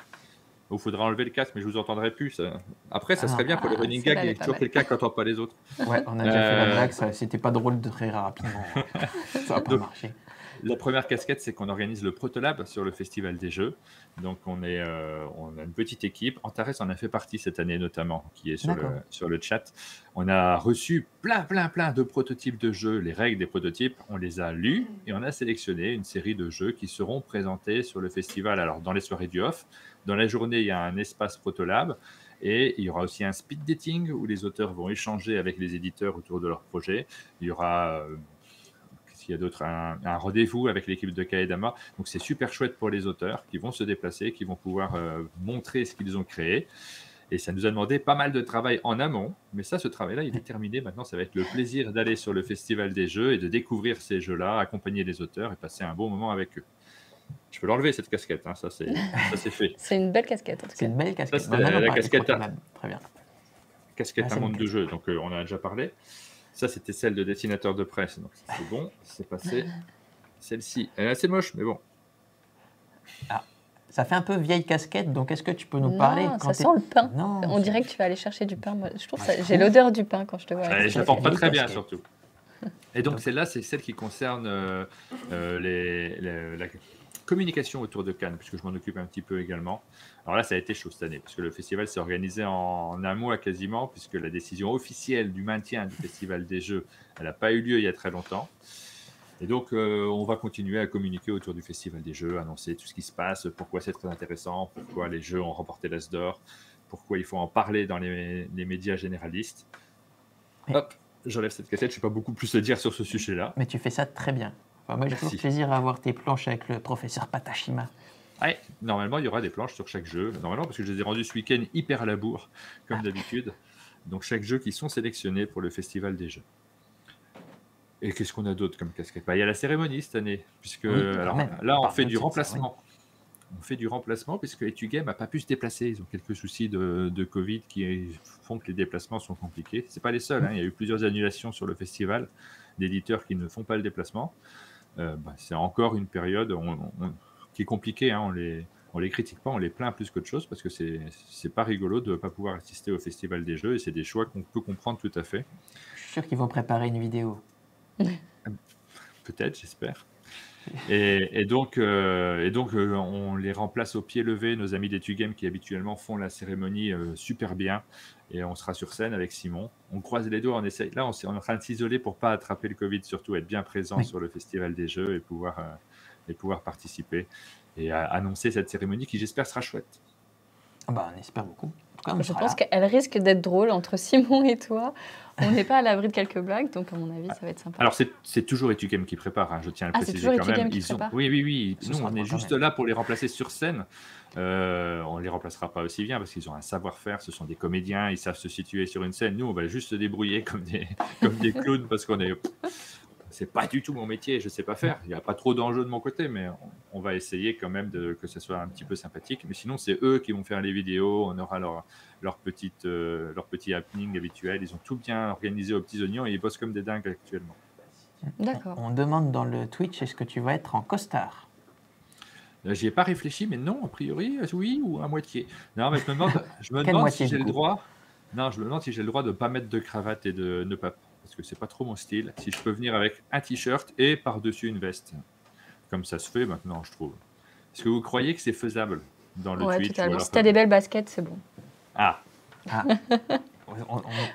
Il faudra enlever le casque, mais je vous entendrai plus. Ça. Après, ça serait bien pour les running gags, il y a toujours quelqu'un qui n'entend pas les autres. Ouais, on a déjà fait la blague, c'était pas drôle de très rapidement. Ça n'a pas marché. La première casquette, c'est qu'on organise le Protolab sur le Festival des Jeux. Donc, on a une petite équipe. Antares en a fait partie cette année notamment, qui est sur le chat. On a reçu plein de prototypes de jeux, les règles des prototypes. On les a lus et on a sélectionné une série de jeux qui seront présentés sur le festival. Alors, dans les soirées du off, dans la journée, il y a un espace Protolab. Et il y aura aussi un speed dating où les auteurs vont échanger avec les éditeurs autour de leur projet. Il y aura... il y a d'autres, un rendez-vous avec l'équipe de Kaedama. Donc, c'est super chouette pour les auteurs qui vont se déplacer, qui vont pouvoir montrer ce qu'ils ont créé. Et ça nous a demandé pas mal de travail en amont. Mais ça, ce travail-là, il est terminé. Maintenant, ça va être le plaisir d'aller sur le Festival des Jeux et de découvrir ces jeux-là, accompagner les auteurs et passer un bon moment avec eux. Je peux l'enlever, cette casquette. Hein, ça, c'est fait. C'est une belle casquette, en tout cas. C'est une belle casquette. Ça, la casquette Très bien. Casquette à monde de jeu. Donc, on en a déjà parlé. Ça, c'était celle de dessinateur de presse. Donc, c'est bon, c'est passé. Celle-ci, elle est assez moche, mais bon. Ah, Ça fait un peu vieille casquette, donc est-ce que tu peux nous parler quand ça sent le pain. Non, on dirait que tu vas aller chercher du pain. Moi, je trouve j'ai l'odeur du pain quand je te vois. Je la porte pas très bien, surtout. Et donc, celle-là, c'est celle qui concerne la communication autour de Cannes, puisque je m'en occupe un petit peu également. Alors là, ça a été chaud cette année, parce que le festival s'est organisé en un mois quasiment, puisque la décision officielle du maintien du Festival des Jeux, elle n'a pas eu lieu il y a très longtemps. Et donc, on va continuer à communiquer autour du Festival des Jeux, annoncer tout ce qui se passe, pourquoi c'est très intéressant, pourquoi les Jeux ont remporté l'As d'or, pourquoi il faut en parler dans les médias généralistes. Hop, j'enlève cette cassette, je ne sais pas beaucoup plus à dire sur ce sujet-là. Mais tu fais ça très bien. Enfin, moi, j'ai toujours plaisir à voir tes planches avec le professeur Patashima. Ouais, normalement, il y aura des planches sur chaque jeu. Normalement, parce que je les ai rendus ce week-end hyper à la bourre, comme d'habitude. Donc, chaque jeu qui sont sélectionnés pour le Festival des Jeux. Et qu'est-ce qu'on a d'autre comme casquette ? Il y a la cérémonie cette année, puisque là, on fait du remplacement. On fait du remplacement, puisque Etugame n'a pas pu se déplacer. Ils ont quelques soucis de Covid qui font que les déplacements sont compliqués. Ce n'est pas les seuls. Il y a eu plusieurs annulations sur le festival d'éditeurs qui ne font pas le déplacement. C'est encore une période qui est compliquée. On les critique pas, on les plaint plus qu'autre chose, parce que c'est pas rigolo de ne pas pouvoir assister au Festival des Jeux, et c'est des choix qu'on peut comprendre tout à fait. Je suis sûr qu'ils vont préparer une vidéo. Peut-être, j'espère. Et donc, on les remplace au pied levé, nos amis d'Etugame qui habituellement font la cérémonie super bien. Et on sera sur scène avec Simon. On croise les doigts, on essaye. Là, on est en train de s'isoler pour ne pas attraper le Covid, surtout être bien présent sur le Festival des Jeux et pouvoir participer et annoncer cette cérémonie qui, j'espère, sera chouette. On espère beaucoup. Je pense qu'elle risque d'être drôle entre Simon et toi. On n'est pas à l'abri de quelques blagues, donc à mon avis, ça va être sympa. Alors, c'est toujours Etugame qui prépare, je tiens à le préciser quand même. Oui. Nous, on est juste là pour les remplacer sur scène. On ne les remplacera pas aussi bien parce qu'ils ont un savoir-faire, ce sont des comédiens, ils savent se situer sur une scène. Nous, on va juste se débrouiller comme des clowns parce qu'on est... C'est pas du tout mon métier, je sais pas faire. Il n'y a pas trop d'enjeux de mon côté, mais on va essayer quand même que ça soit un petit peu sympathique. Mais sinon, c'est eux qui vont faire les vidéos. On aura leur petit happening habituel. Ils ont tout bien organisé aux petits oignons et ils bossent comme des dingues actuellement. D'accord. On demande dans le Twitch, est-ce que tu vas être en costard ? J'y ai pas réfléchi, mais non, a priori, oui ou à moitié. Non, mais je me demande si j'ai le droit. Non, je me demande si j'ai le droit de ne pas mettre de cravate et de ne pas. Parce que c'est pas trop mon style. Si je peux venir avec un t-shirt et par-dessus une veste, comme ça se fait maintenant, je trouve. Est-ce que vous croyez que c'est faisable dans le Twitch? Totalement. Si t'as des belles baskets, c'est bon.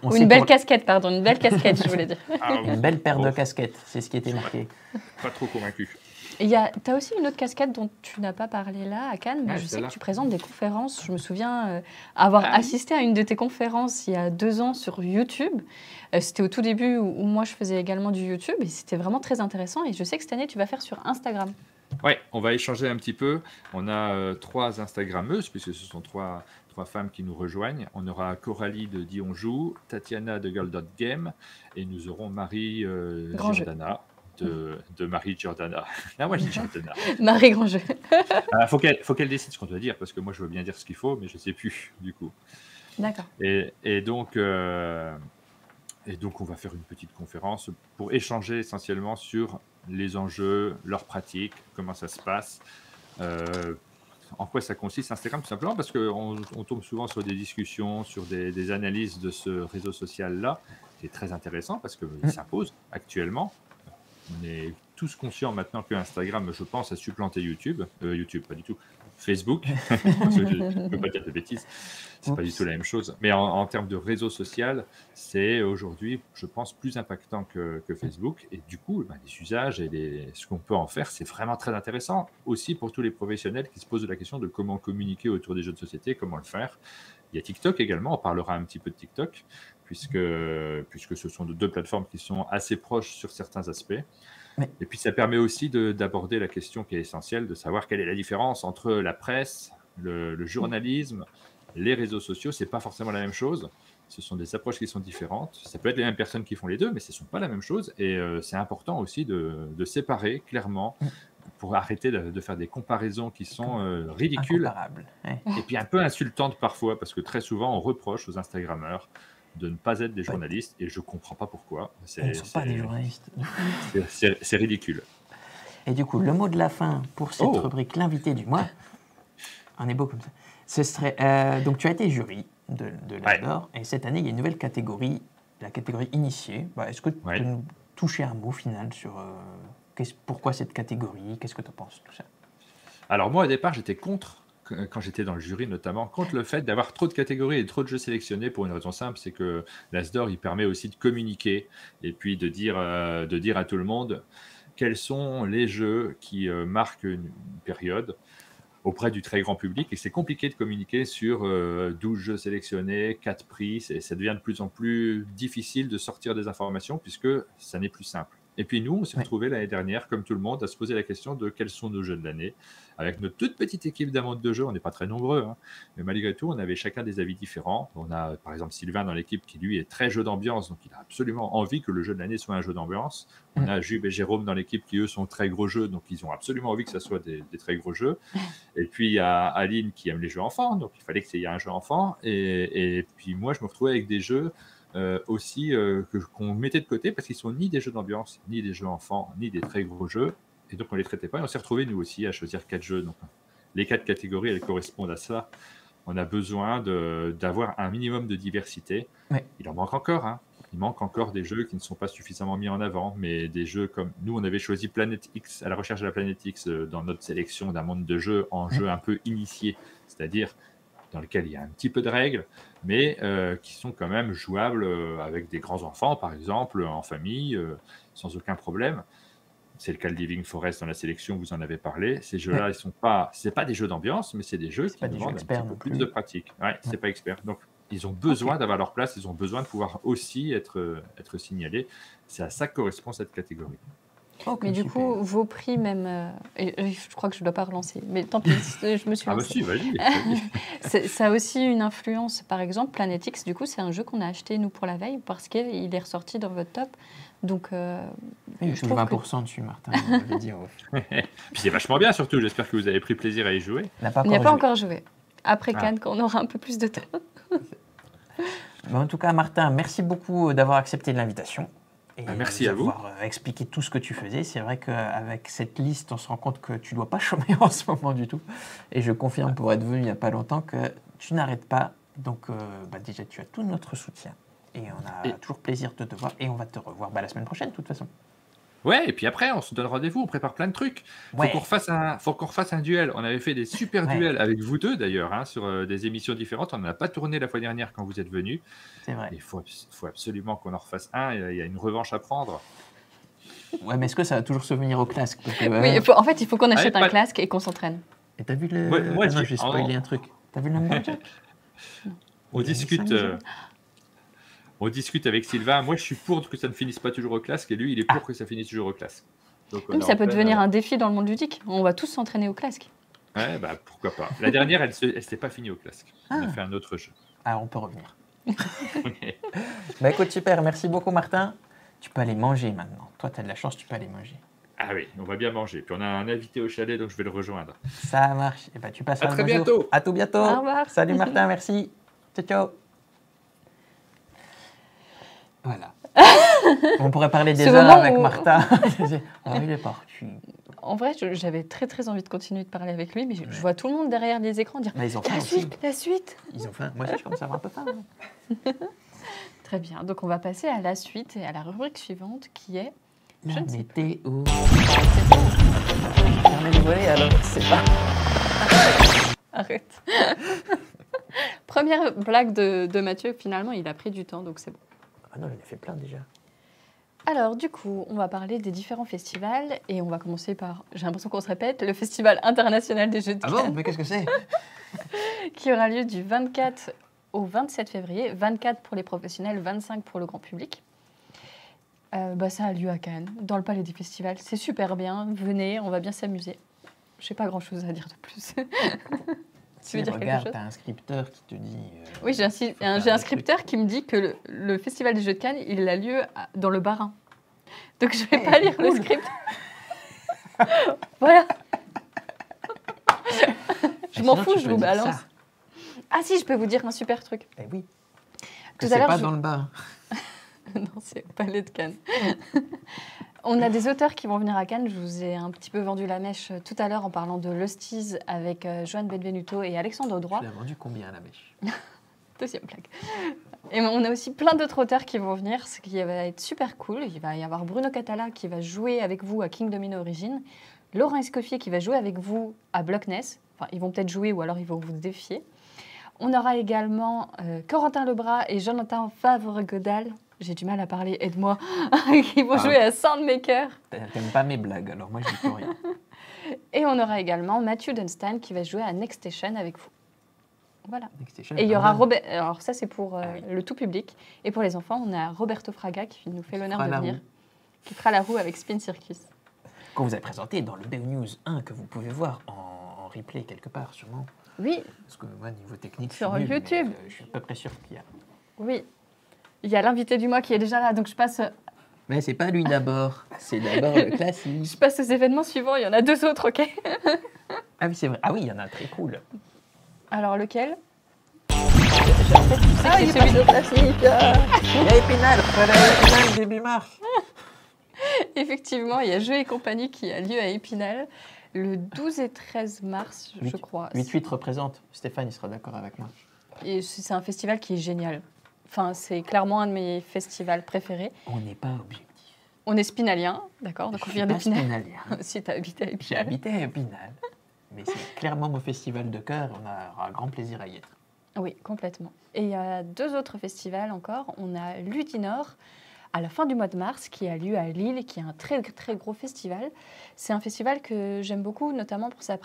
Ou une belle casquette, pardon, une belle casquette, je voulais dire. Une belle paire de casquettes, c'est ce qui était marqué. Pas trop convaincu. Tu as aussi une autre casquette dont tu n'as pas parlé là, à Cannes. Je sais que tu présentes des conférences. Je me souviens avoir assisté à une de tes conférences il y a 2 ans sur YouTube. C'était au tout début où moi, je faisais également du YouTube. Et c'était vraiment très intéressant. Et je sais que cette année, tu vas faire sur Instagram. Oui, on va échanger un petit peu. On a 3 Instagrammeuses, puisque ce sont 3 femmes qui nous rejoignent. On aura Coralie de Dionjou, Tatiana de Girl.game et nous aurons Marie Giordana. De Marie Giordana. Non, moi je dis Giordana. Marie Grandjeu. Faut qu'elle décide ce qu'on doit dire, parce que moi je veux bien dire ce qu'il faut, mais je ne sais plus du coup. D'accord. Et donc on va faire une petite conférence pour échanger essentiellement sur les enjeux, leurs pratiques, comment ça se passe, en quoi ça consiste Instagram, tout simplement parce qu'on tombe souvent sur des discussions, sur des analyses de ce réseau social-là, qui est très intéressant parce qu'il s'impose actuellement. On est tous conscients maintenant que Instagram, je pense, a supplanté YouTube. YouTube, pas du tout. Facebook, parce que je ne peux pas dire de bêtises. C'est pas du tout la même chose. Mais en termes de réseau social, c'est aujourd'hui, je pense, plus impactant que Facebook. Et du coup, les usages et ce qu'on peut en faire, c'est vraiment très intéressant. Aussi pour tous les professionnels qui se posent la question de comment communiquer autour des jeux de société, comment le faire. Il y a TikTok également, on parlera un petit peu de TikTok, puisque ce sont 2 plateformes qui sont assez proches sur certains aspects. Et puis ça permet aussi d'aborder la question qui est essentielle, de savoir quelle est la différence entre la presse, le journalisme, les réseaux sociaux. C'est pas forcément la même chose. Ce sont des approches qui sont différentes. Ça peut être les mêmes personnes qui font les deux, mais ce ne sont pas la même chose. Et c'est important aussi de séparer clairement pour arrêter de faire des comparaisons qui sont ridicules et puis un peu insultantes parfois, parce que très souvent on reproche aux Instagrammeurs de ne pas être des journalistes, et je ne comprends pas pourquoi. Ils ne sont pas des journalistes. C'est ridicule. Et du coup, le mot de la fin pour cette rubrique, l'invité du mois. On est beau comme ça. Ce serait, donc, tu as été jury de l'Asdor, et cette année, il y a une nouvelle catégorie, la catégorie initiée. Est-ce que tu peux nous toucher un mot final sur pourquoi cette catégorie? Qu'est-ce que tu en penses, tout ça? Alors, moi, au départ, j'étais contre, quand j'étais dans le jury notamment, contre le fait d'avoir trop de catégories et trop de jeux sélectionnés pour une raison simple, c'est que l'Asdor, il permet aussi de communiquer et puis de dire à tout le monde quels sont les jeux qui marquent une période auprès du très grand public. Et c'est compliqué de communiquer sur 12 jeux sélectionnés, 4 prix. Ça devient de plus en plus difficile de sortir des informations puisque ça n'est plus simple. Et puis nous, on s'est retrouvés l'année dernière, comme tout le monde, à se poser la question de quels sont nos jeux de l'année. Avec notre toute petite équipe d'amantes de jeux, on n'est pas très nombreux, hein, mais malgré tout, on avait chacun des avis différents. On a par exemple Sylvain dans l'équipe qui, lui, est très jeu d'ambiance, donc il a absolument envie que le jeu de l'année soit un jeu d'ambiance. On a Jube et Jérôme dans l'équipe qui, eux, sont très gros jeux, donc ils ont absolument envie que ça soit des très gros jeux. Et puis, il y a Aline qui aime les jeux enfants, donc il fallait qu'il y ait un jeu enfant. Et puis moi, je me retrouvais avec des jeux aussi qu'on mettait de côté parce qu'ils sont ni des jeux d'ambiance, ni des jeux enfants, ni des très gros jeux. Et donc, on ne les traitait pas. Et on s'est retrouvés, nous aussi, à choisir 4 jeux. Donc, les 4 catégories, elles correspondent à ça. On a besoin d'avoir un minimum de diversité. Ouais. Il en manque encore. Hein. Il manque encore des jeux qui ne sont pas suffisamment mis en avant. Mais des jeux comme... Nous, on avait choisi Planète X, à la recherche de la Planète X, dans notre sélection d'un monde de jeux en jeu un peu initié. C'est-à-dire dans lequel il y a un petit peu de règles, mais qui sont quand même jouables avec des grands enfants, par exemple, en famille, sans aucun problème. C'est le cas de Living Forest dans la sélection, vous en avez parlé. Ces jeux-là, c'est pas des jeux d'ambiance, mais c'est des jeux qui demandent un petit peu plus de pratique. Ouais, c'est pas expert. Donc, ils ont besoin d'avoir leur place, ils ont besoin de pouvoir aussi être signalés. C'est à ça que correspond cette catégorie. Mais du coup, vos prix même, et je crois que je ne dois pas relancer, mais tant pis, je me suis lancée. Ah bah si, vas-y. Ça a aussi une influence. Par exemple, Planet X, du coup, c'est un jeu qu'on a acheté, nous, pour la veille, parce qu'il est ressorti dans votre top. Donc, je trouve 20% dessus, Martin, on va le dire. Puis c'est vachement bien, surtout. J'espère que vous avez pris plaisir à y jouer. Il n'y a pas encore joué. Après Cannes, quand on aura un peu plus de temps. En tout cas, Martin, merci beaucoup d'avoir accepté l'invitation. Et merci à vous. D'avoir expliqué tout ce que tu faisais. C'est vrai qu'avec cette liste, on se rend compte que tu ne dois pas chômer en ce moment du tout. Et je confirme, pour être venu il n'y a pas longtemps, que tu n'arrêtes pas. Donc, déjà, tu as tout notre soutien. Et on a toujours plaisir de te voir. Et on va te revoir la semaine prochaine, de toute façon. Ouais, et puis après, on se donne rendez-vous, on prépare plein de trucs. Faut qu'on refasse un duel. On avait fait des super duels avec vous deux, d'ailleurs, hein, sur des émissions différentes. On n'en a pas tourné la fois dernière quand vous êtes venus. C'est vrai. Il faut absolument qu'on en refasse un. Il y a une revanche à prendre. Ouais, mais est-ce que ça va toujours se venir au Clask? Oui, en fait, il faut qu'on achète un Clask et qu'on s'entraîne. Et t'as vu le... Moi, je vais spoiler un truc. T'as vu le Lumberjack? On discute... On discute avec Sylvain. Moi, je suis pour que ça ne finisse pas toujours au Clask et lui, il est pour que ça finisse toujours au Clask. Donc, ça peut devenir un défi dans le monde ludique. On va tous s'entraîner au Clask. Ouais, pourquoi pas. La dernière, elle s'est pas finie au Clask. On a fait un autre jeu. Alors, on peut revenir. Écoute, super. Merci beaucoup, Martin. Tu peux aller manger maintenant. Toi, tu as de la chance, tu peux aller manger. Ah oui, on va bien manger. Puis on a un invité au chalet, donc je vais le rejoindre. Ça marche. Et tu passes à très bientôt. À tout bientôt. Au revoir. Salut Martin, merci. Ciao, ciao. Voilà. On pourrait parler des heures avec Martin. Il est parti. En vrai, j'avais très très envie de continuer de parler avec lui, mais je vois tout le monde derrière les écrans dire ils ont faim la suite. Ils ont faim. Moi aussi, je commence à avoir un peu faim. Très bien. Donc on va passer à la suite et à la rubrique suivante qui est la météo. Fermez les volets alors, c'est pas. Arrête. Première blague de Mathieu, finalement, il a pris du temps, donc c'est bon. Ah non, il a fait plein déjà. Alors, du coup, on va parler des différents festivals et on va commencer par, j'ai l'impression qu'on se répète, le Festival international des jeux de Cannes. Ah bon, mais qu'est-ce que c'est? Qui aura lieu du 24 au 27 février, 24 pour les professionnels, 25 pour le grand public. Ça a lieu à Cannes, dans le palais des festivals. C'est super bien, venez, on va bien s'amuser. Je n'ai pas grand-chose à dire de plus. Tu veux dire quelque chose? T'as un scripteur qui te dit... oui, j'ai un scripteur qui me dit que le Festival des Jeux de Cannes, il a lieu dans le Bas-Rhin. Donc je ne vais pas lire le script. Voilà. Je m'en fous, je vous balance. Ah si, je peux vous dire un super truc. Eh oui. C'est pas dans le bas. Non, c'est au Palais de Cannes. On a des auteurs qui vont venir à Cannes. Je vous ai un petit peu vendu la mèche tout à l'heure en parlant de Lusties avec Joan Benvenuto et Alexandre Droit. Tu l'as vendu combien la mèche? Deuxième blague. Et on a aussi plein d'autres auteurs qui vont venir, ce qui va être super cool. Il va y avoir Bruno Catala qui va jouer avec vous à King Domino Origins, Laurent Escoffier qui va jouer avec vous à Blockness. Enfin, ils vont peut-être jouer ou alors ils vont vous défier. On aura également Corentin Lebras et Jonathan Favre-Godal. J'ai du mal à parler, aide-moi. Qui vont jouer à Soundmaker. T'aimes pas mes blagues, alors moi je dis plus rien. Et on aura également Matthew Dunstan qui va jouer à Next Station avec vous. Voilà. Station, et il y aura Robert. Alors ça c'est pour le tout public. Et pour les enfants, on a Roberto Fraga qui nous fait l'honneur de venir, qui fera la roue avec Spin Circus. Qu'on vous a présenté dans le BO News 1 que vous pouvez voir en replay quelque part sûrement. Oui. Parce que moi niveau technique sur nul, YouTube. Je suis à peu près sûr qu'il y a. Oui. Il y a l'invité du mois qui est déjà là, donc je passe. Mais c'est pas lui d'abord, c'est d'abord le classique. Je passe aux événements suivants. Il y en a 2 autres, ok. Ah oui c'est vrai. Ah oui il y en a un très cool. Alors lequel? Ah, il est celui de classique. Il y a Épinal, Épinal début mars. Effectivement, il y a Jeux et compagnie qui a lieu à Épinal le 12 et 13 mars, je crois. 8-8 représente. Stéphane, il sera d'accord avec moi. Et c'est un festival qui est génial. Enfin, c'est clairement un de mes festivals préférés. On n'est pas objectif. On est spinalien, d'accord? Donc on vient d'Épinal. Si tu as habité à Épinal. J'ai habité à Épinal. Mais c'est clairement mon festival de cœur. On aura grand plaisir à y être. Oui, complètement. Et il y a 2 autres festivals encore. On a Lutinor à la fin du mois de mars qui a lieu à Lille, qui est un très très gros festival. C'est un festival que j'aime beaucoup, notamment pour sa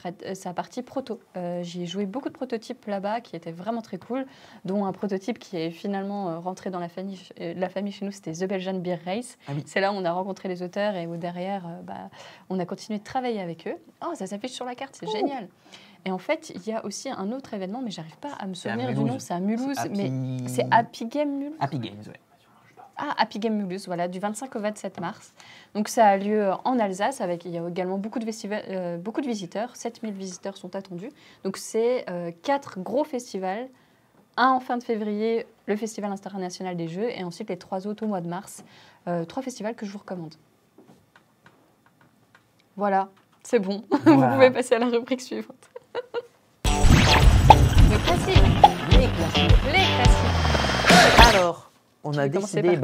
partie proto. J'y ai joué beaucoup de prototypes là-bas qui étaient vraiment très cool, dont un prototype qui est finalement rentré dans la famille chez nous, c'était The Belgian Beer Race. Ah oui. C'est là où on a rencontré les auteurs et où derrière, on a continué de travailler avec eux. Oh, ça s'affiche sur la carte, c'est génial. Et en fait, il y a aussi un autre événement, mais j'arrive pas à me souvenir du nom. C'est à Mulhouse, mais c'est Happy Game Mulhouse. Happy Games, oui. Ah, Happy Game Mulhouse, voilà, du 25 au 27 mars. Donc ça a lieu en Alsace, il y a également beaucoup de visiteurs, 7000 visiteurs sont attendus. Donc c'est 4 gros festivals, un en fin de février, le Festival international des jeux, et ensuite les 3 autres au mois de mars. 3 festivals que je vous recommande. Voilà, c'est bon, vous pouvez passer à la rubrique suivante. Les classiques. Alors, on a décidé,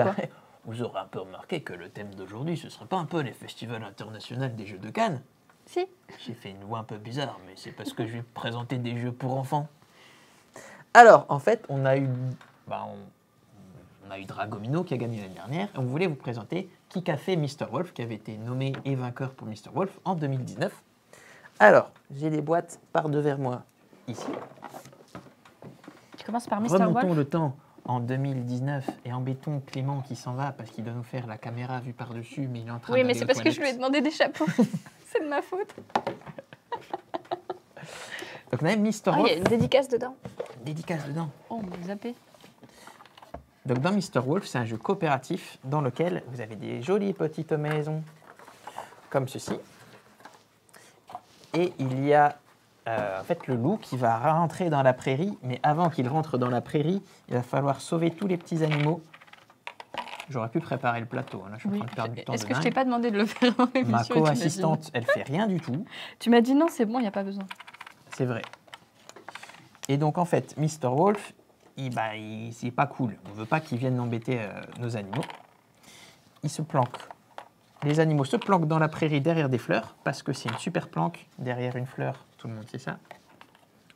vous aurez un peu remarqué que le thème d'aujourd'hui, ce ne serait pas un peu les festivals internationaux des jeux de Cannes. Si. J'ai fait une voix un peu bizarre, mais c'est parce que je vais présenter des jeux pour enfants. Alors, en fait, on a eu Dragomino qui a gagné l'année dernière, et on voulait vous présenter Qui a fait Mr. Wolf, qui avait été nommé et vainqueur pour Mr. Wolf en 2019. Alors, j'ai les boîtes par devers moi, ici. Tu commences par Mr. Wolf. Remontons le temps en 2019 et embêtons Clément qui s'en va parce qu'il doit nous faire la caméra vue par-dessus, mais il est en train de. Oui, mais c'est parce que je lui ai demandé des chapeaux. C'est de ma faute. Donc on a Mr. Wolf. Il y a une dédicace dedans. Dédicace dedans. Oh, on m'a zappé. Donc dans Mr. Wolf, c'est un jeu coopératif dans lequel vous avez des jolies petites maisons comme ceci. Et il y a en fait le loup qui va rentrer dans la prairie, mais avant qu'il rentre dans la prairie, il va falloir sauver tous les petits animaux. J'aurais pu préparer le plateau, là je suis en train de perdre du temps. Est-ce que je t'ai pas demandé de le faire en émission? Ma co-assistante, elle fait rien du tout. Tu m'as dit non, c'est bon, il n'y a pas besoin. C'est vrai. Et donc en fait, Mr. Wolf, c'est pas cool. On ne veut pas qu'il vienne embêter nos animaux. Il se planque. Les animaux se planquent dans la prairie derrière des fleurs, parce que c'est une super planque derrière une fleur. Tout le monde sait ça.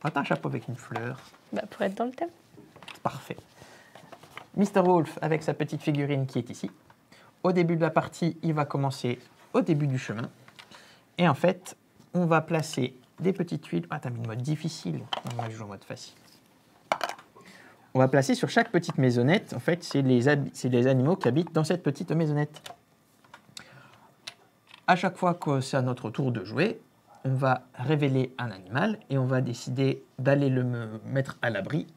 T'as un chapeau avec une fleur. Pour être dans le thème. Parfait. Mr. Wolf avec sa petite figurine qui est ici. Au début de la partie, il va commencer au début du chemin. Et en fait, on va placer des petites tuiles. Ah, t'as mis le mode difficile. Moi, je joue en mode facile. On va placer sur chaque petite maisonnette, en fait, c'est les animaux qui habitent dans cette petite maisonnette. À chaque fois que c'est à notre tour de jouer, on va révéler un animal et on va décider d'aller le mettre à l'abri.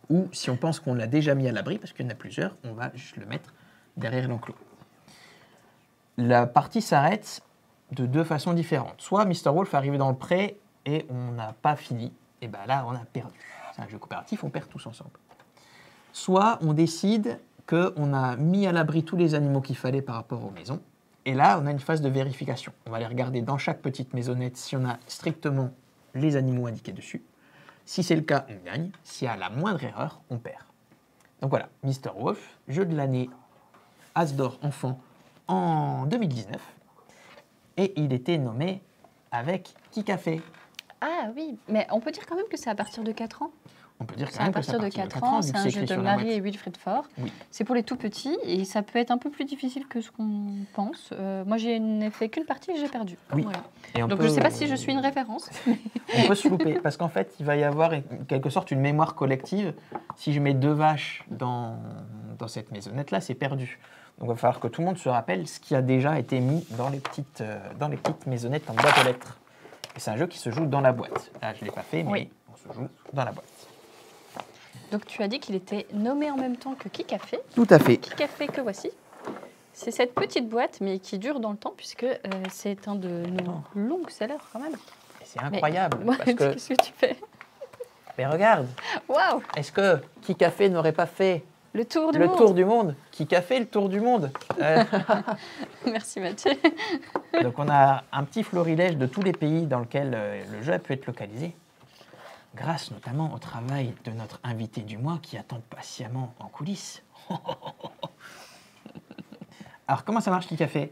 Ou si on pense qu'on l'a déjà mis à l'abri, parce qu'il y en a plusieurs, on va juste le mettre derrière l'enclos. La partie s'arrête de 2 façons différentes. Soit Mr. Wolf arrive dans le pré et on n'a pas fini, et bien là on a perdu. C'est un jeu coopératif, on perd tous ensemble. Soit on décide qu'on a mis à l'abri tous les animaux qu'il fallait par rapport aux maisons. Et là, on a une phase de vérification. On va aller regarder dans chaque petite maisonnette si on a strictement les animaux indiqués dessus. Si c'est le cas, on gagne. S'il y a la moindre erreur, on perd. Donc voilà, Mr. Wolf, jeu de l'année As d'or enfant en 2019. Et il était nommé avec Kikafé. Ah oui, mais on peut dire quand même que c'est à partir de 4 ans. On peut dire C'est à partir de 4 ans, c'est un jeu de Marie et Wilfried Faure. Oui. C'est pour les tout petits et ça peut être un peu plus difficile que ce qu'on pense. Moi, je n'ai fait qu'une partie et j'ai perdu. Oui. Voilà. Et donc je ne sais pas si je suis une référence. On peut se louper parce qu'en fait, il va y avoir en quelque sorte une mémoire collective. Si je mets 2 vaches dans cette maisonnette-là, c'est perdu. Donc il va falloir que tout le monde se rappelle ce qui a déjà été mis dans les petites maisonnettes en boîte aux lettres. Et c'est un jeu qui se joue dans la boîte. Là, je ne l'ai pas fait, mais oui, on se joue dans la boîte. Donc tu as dit qu'il était nommé en même temps que Kikafé. Tout à fait. Kikafé que voici. C'est cette petite boîte, mais qui dure dans le temps, puisque c'est un de nos longs sellers quand même. C'est incroyable. Mais, parce que... Qu'est-ce que tu fais? Mais regarde. Waouh. Est-ce que Kikafé n'aurait pas fait le tour du monde? Kikafé, le tour du monde. Merci Mathieu. Donc on a un petit florilège de tous les pays dans lesquels le jeu a pu être localisé. Grâce notamment au travail de notre invité du mois qui attend patiemment en coulisses. Alors, comment ça marche, Kikafé?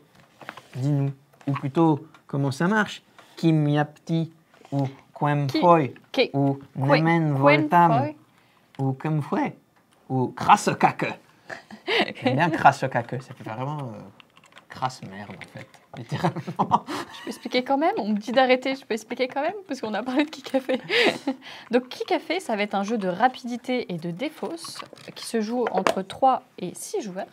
Dis-nous. Ou plutôt, comment ça marche? Kim Yapti ou Quemfoy ou Nemen Voltam ou Kemfoy ou Krassokake. J'aime bien Krassokake, ça fait vraiment crasse merde en fait, littéralement. Je peux expliquer quand même, on me dit d'arrêter, je peux expliquer quand même, parce qu'on a parlé de Kikafé. Donc Kikafé, ça va être un jeu de rapidité et de défausse qui se joue entre 3 et 6 joueurs.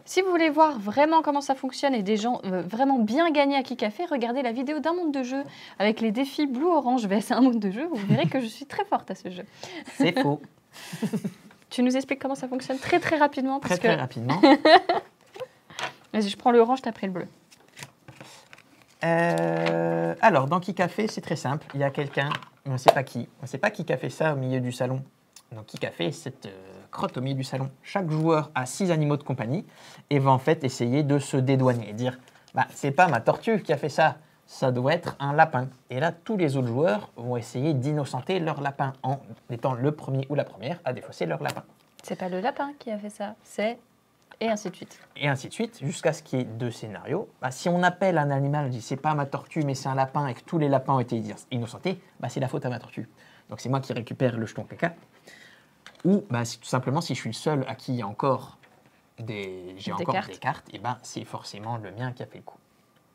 Si vous voulez voir vraiment comment ça fonctionne et des gens vraiment bien gagnés à Kikafé, regardez la vidéo d'un monde de jeu avec les défis Blue Orange vs un monde de jeu, vous verrez que je suis très forte à ce jeu. C'est faux. Tu nous expliques comment ça fonctionne très rapidement parce très rapidement. Vas-y, je prends le orange, t'as pris le bleu. Alors, dans Kikafé, c'est très simple. Il y a quelqu'un, on ne sait pas qui. On ne sait pas qui a fait ça au milieu du salon. Donc, Kikafé, cette crotte au milieu du salon. Chaque joueur a 6 animaux de compagnie et va en fait essayer de se dédouaner et dire bah, c'est pas ma tortue qui a fait ça, ça doit être un lapin. Et là, tous les autres joueurs vont essayer d'innocenter leur lapin en étant le premier ou la première à défausser leur lapin. C'est pas le lapin qui a fait ça, c'est... Et ainsi de suite. Et ainsi de suite, jusqu'à ce qu'il y ait 2 scénarios. Bah, si on appelle un animal, on dit c'est pas ma tortue, mais c'est un lapin, et que tous les lapins ont été innocentés, bah, c'est la faute à ma tortue. Donc c'est moi qui récupère le jeton caca. Ou bah, tout simplement, si je suis le seul à qui il y a encore des cartes, et ben c'est forcément le mien qui a fait le coup.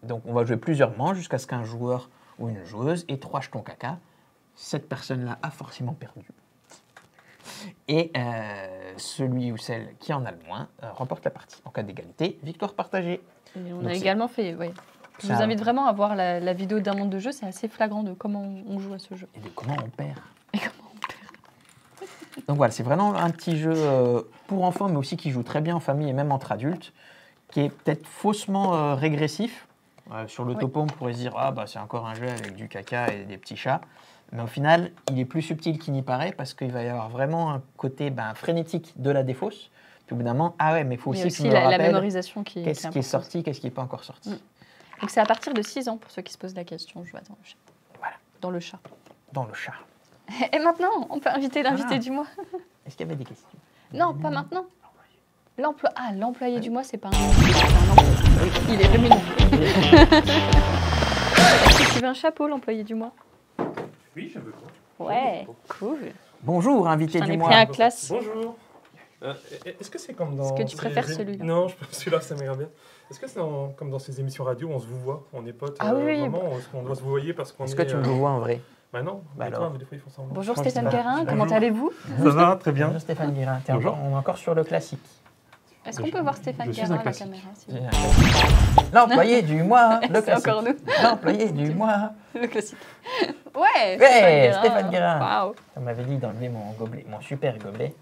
Donc on va jouer plusieurs manches jusqu'à ce qu'un joueur ou une joueuse ait 3 jetons caca. Cette personne-là a forcément perdu. Et celui ou celle qui en a le moins remporte la partie. En cas d'égalité, victoire partagée. Et on a également fait, oui. Je vous invite vraiment à voir la vidéo d'un monde de jeu, c'est assez flagrant de comment on joue à ce jeu. Et de comment on perd. Donc voilà, c'est vraiment un petit jeu pour enfants, mais aussi qui joue très bien en famille et même entre adultes, qui est peut-être faussement régressif. Sur le topo, on pourrait se dire « Ah, bah, c'est encore un jeu avec du caca et des petits chats ». Mais au final, il est plus subtil qu'il n'y paraît parce qu'il va y avoir vraiment un côté frénétique de la défausse. Puis au bout d'un moment, ah ouais, mais il faut aussi que la mémorisation qui qu'est-ce qui est sorti, qu'est-ce qui n'est pas encore sorti. Donc c'est à partir de 6 ans pour ceux qui se posent la question. Je vois dans le chat. Voilà. Dans le chat. Dans le chat. Et maintenant, on peut inviter l'invité du mois. Est-ce qu'il y avait des questions? Non, pas maintenant. L'employé du mois, c'est pas un employé. Il est rémunéré. Est-ce que tu veux un chapeau, l'employé du mois? Oui, je veux bien. Ouais, cool. Bonjour, invité du mois. J'en ai pris un classe. Bonjour. Est-ce que c'est comme dans... Est-ce que tu préfères celui-là? Non, je pense que celui-là, ça m'irait bien. Est-ce que c'est comme dans ces émissions radio où on se vous voit, on est potes, oui. vraiment, on doit se vous voyer parce qu'on est... Est-ce que tu me vois en vrai? Bah non, alors. Mais des fois ils font semblant. Bonjour Stéphane Guérin, comment allez-vous? Ça va, très bien. Bonjour Stéphane Guérin, on est encore sur le classique. Est-ce qu'on peut voir Stéphane Guérin à la caméra? L'employé du mois, le classique. C'est encore nous. L'employé du mois. Le classique. Ouais, Stéphane Guérin. Waouh. On m'avait dit d'enlever mon gobelet, mon super gobelet.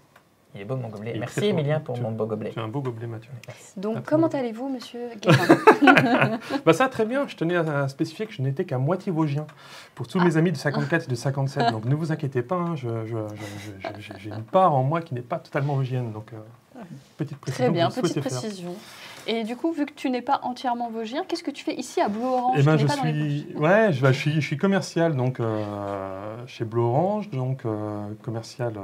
Il est beau mon gobelet. Merci Emilien pour mon beau gobelet. Tu as un beau gobelet, Mathieu. Donc comment allez-vous, monsieur Guérin? Bah ça, très bien. Je tenais à spécifier que je n'étais qu'à moitié vosgien. Pour tous mes amis de 54 et de 57. Donc ne vous inquiétez pas, hein, j'ai une part en moi qui n'est pas totalement vosgienne. Donc, petite précision. Très bien, petite précision. Et du coup, vu que tu n'es pas entièrement vosgien, qu'est-ce que tu fais ici à Blue Orange? Je suis commercial donc, chez Blue Orange, donc commercial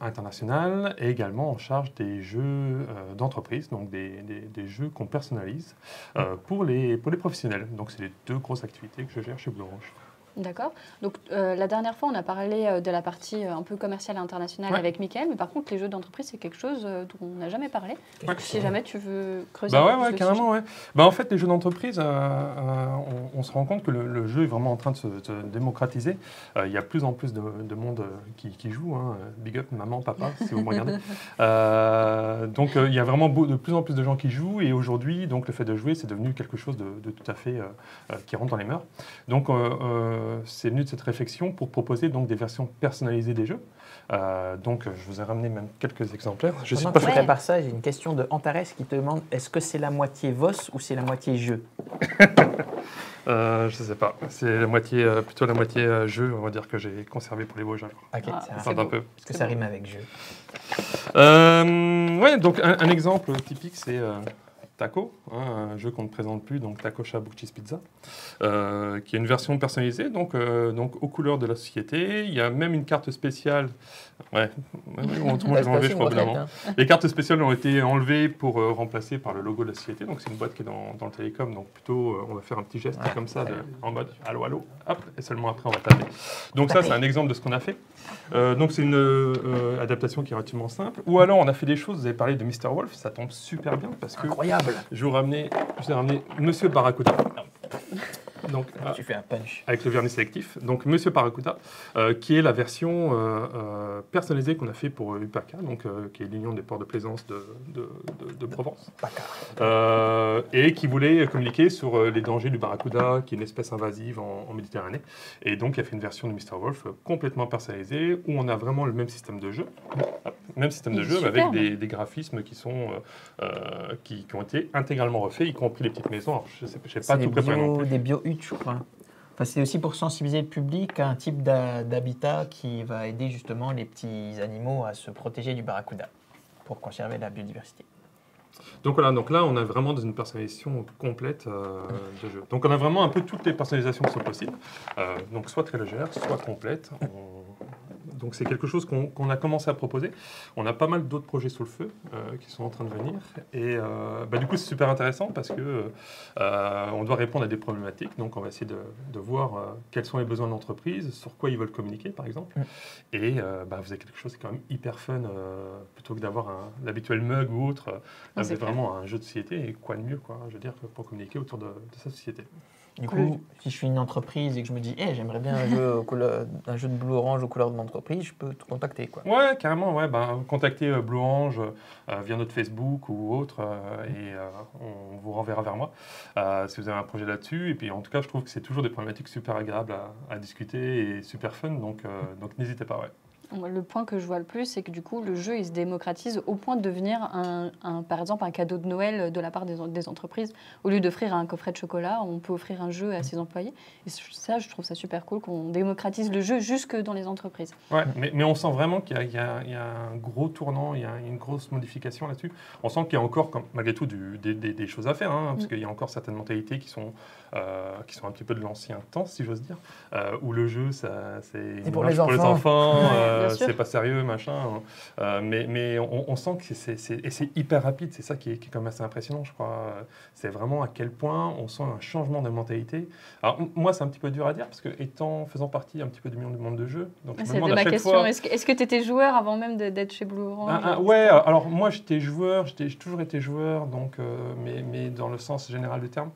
international, et également en charge des jeux d'entreprise, donc des jeux qu'on personnalise pour les professionnels. Donc c'est les 2 grosses activités que je gère chez Blue Orange. D'accord. Donc la dernière fois, on a parlé de la partie un peu commerciale et internationale avec Mickaël, mais par contre, les jeux d'entreprise, c'est quelque chose dont on n'a jamais parlé. Si jamais tu veux creuser un peu plus carrément, ouais. En fait, les jeux d'entreprise, on se rend compte que le jeu est vraiment en train de se démocratiser. Il y a de plus en plus de monde qui joue. Hein. Big up, maman, papa, si vous me regardez. Donc, il y a vraiment de plus en plus de gens qui jouent. Et aujourd'hui, donc, le fait de jouer, c'est devenu quelque chose de tout à fait qui rentre dans les mœurs. Donc, c'est venu de cette réflexion pour proposer donc des versions personnalisées des jeux. Donc, je vous ai ramené même quelques exemplaires. Je suis pas fait par ça. J'ai une question de Antares qui te demande est-ce que c'est la moitié VOS ou c'est la moitié jeu? Je ne sais pas. C'est plutôt la moitié jeu, on va dire, que j'ai conservé pour les Vosgiens. Ok, c'est un peu. Est-ce que ça rime avec jeu? Donc un exemple typique, c'est Taco, un jeu qu'on ne présente plus, donc Taco Shabu Cheese Pizza, qui est une version personnalisée, donc aux couleurs de la société. Il y a même une carte spéciale. Ouais, autrement, je l'ai enlevé, je crois, au bout d'un moment. Les cartes spéciales ont été enlevées pour remplacer par le logo de la société. Donc c'est une boîte qui est dans le télécom, donc plutôt on va faire un petit geste comme ça, en mode allô, allô, hop, et seulement après on va taper. Donc ça, c'est un exemple de ce qu'on a fait. Donc c'est une adaptation qui est relativement simple. Ou alors on a fait des choses, vous avez parlé de Mr. Wolf, ça tombe super bien parce que... Incroyable. Je vous ai ramené Monsieur Barracuda. Donc, tu fais un punch. Avec le vernis sélectif. Donc, Monsieur Barracuda, qui est la version personnalisée qu'on a fait pour UPACA, donc, qui est l'Union des ports de plaisance de Provence. Et qui voulait communiquer sur les dangers du barracuda, qui est une espèce invasive en Méditerranée. Et donc, il a fait une version de Mr. Wolf complètement personnalisée, où on a vraiment le même système de jeu. Même système de jeu, avec des graphismes qui ont été intégralement refaits, y compris les petites maisons. Alors, je sais pas tout préparé non plus. Des bio-huttes, je crois. Enfin, c'est aussi pour sensibiliser le public à un type d'habitat qui va aider justement les petits animaux à se protéger du barracuda pour conserver la biodiversité. Donc voilà, donc là on a vraiment une personnalisation complète de jeu. Donc on a vraiment un peu toutes les personnalisations qui sont possibles. Donc soit très légères, soit complètes. Donc c'est quelque chose qu'on a commencé à proposer. On a pas mal d'autres projets sous le feu qui sont en train de venir. Et du coup c'est super intéressant parce que on doit répondre à des problématiques. Donc on va essayer de voir quels sont les besoins de l'entreprise, sur quoi ils veulent communiquer par exemple. Et vous avez quelque chose qui est quand même hyper fun plutôt que d'avoir l'habituel mug ou autre. C'est vraiment un jeu de société et quoi de mieux, quoi, je veux dire, pour communiquer autour de sa société. Du coup, si je suis une entreprise et que je me dis j'aimerais bien un jeu de Blue Orange aux couleurs de mon entreprise, je peux te contacter, quoi. Ouais, carrément, ouais. Contactez Blue Orange via notre Facebook ou autre et on vous renverra vers moi si vous avez un projet là-dessus. Et puis en tout cas, je trouve que c'est toujours des problématiques super agréables à discuter et super fun, donc n'hésitez pas, ouais. Le point que je vois le plus, c'est que du coup, le jeu il se démocratise au point de devenir par exemple un cadeau de Noël de la part des entreprises. Au lieu d'offrir un coffret de chocolat, on peut offrir un jeu à ses employés. Et ça, je trouve ça super cool qu'on démocratise le jeu jusque dans les entreprises. Ouais, mais on sent vraiment qu'il y a un gros tournant, il y a une grosse modification là-dessus. On sent qu'il y a encore, malgré tout, des choses à faire, parce qu'il y a encore certaines mentalités qui sont un petit peu de l'ancien temps, si j'ose dire, où le jeu, c'est pour les enfants. C'est pas sérieux, machin. Mais on sent que c'est hyper rapide. C'est ça qui est quand même assez impressionnant, je crois. C'est vraiment à quel point on sent un changement de mentalité. Alors, moi, c'est un petit peu dur à dire, parce que faisant partie un petit peu du monde de jeu, donc je me demande à chaque question. Fois... Est-ce que tu étais joueur avant même d'être chez Blue Orange? Ouais, alors moi, j'étais joueur. J'ai toujours été joueur, donc, mais dans le sens général du terme.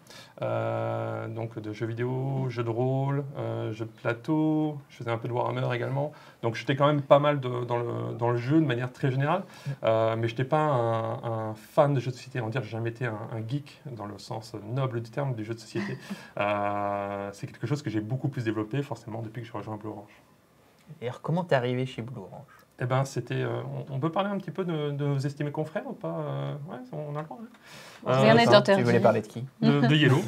Donc, de jeux vidéo, jeux de rôle, jeux de plateau. Je faisais un peu de Warhammer également. Donc, j'étais quand même pas mal dans le jeu de manière très générale, mais je n'étais pas un fan de jeux de société. On va dire que j'ai jamais été un geek dans le sens noble du terme du jeu de société. C'est quelque chose que j'ai beaucoup plus développé forcément depuis que j'ai rejoint Blue Orange. Et alors, comment t'es arrivé chez Blue Orange? Eh ben, c'était. On peut parler un petit peu de nos estimés confrères ou pas ouais, on a le droit. Rien n'est interdit. Tu voulais parler de qui? De Yellow.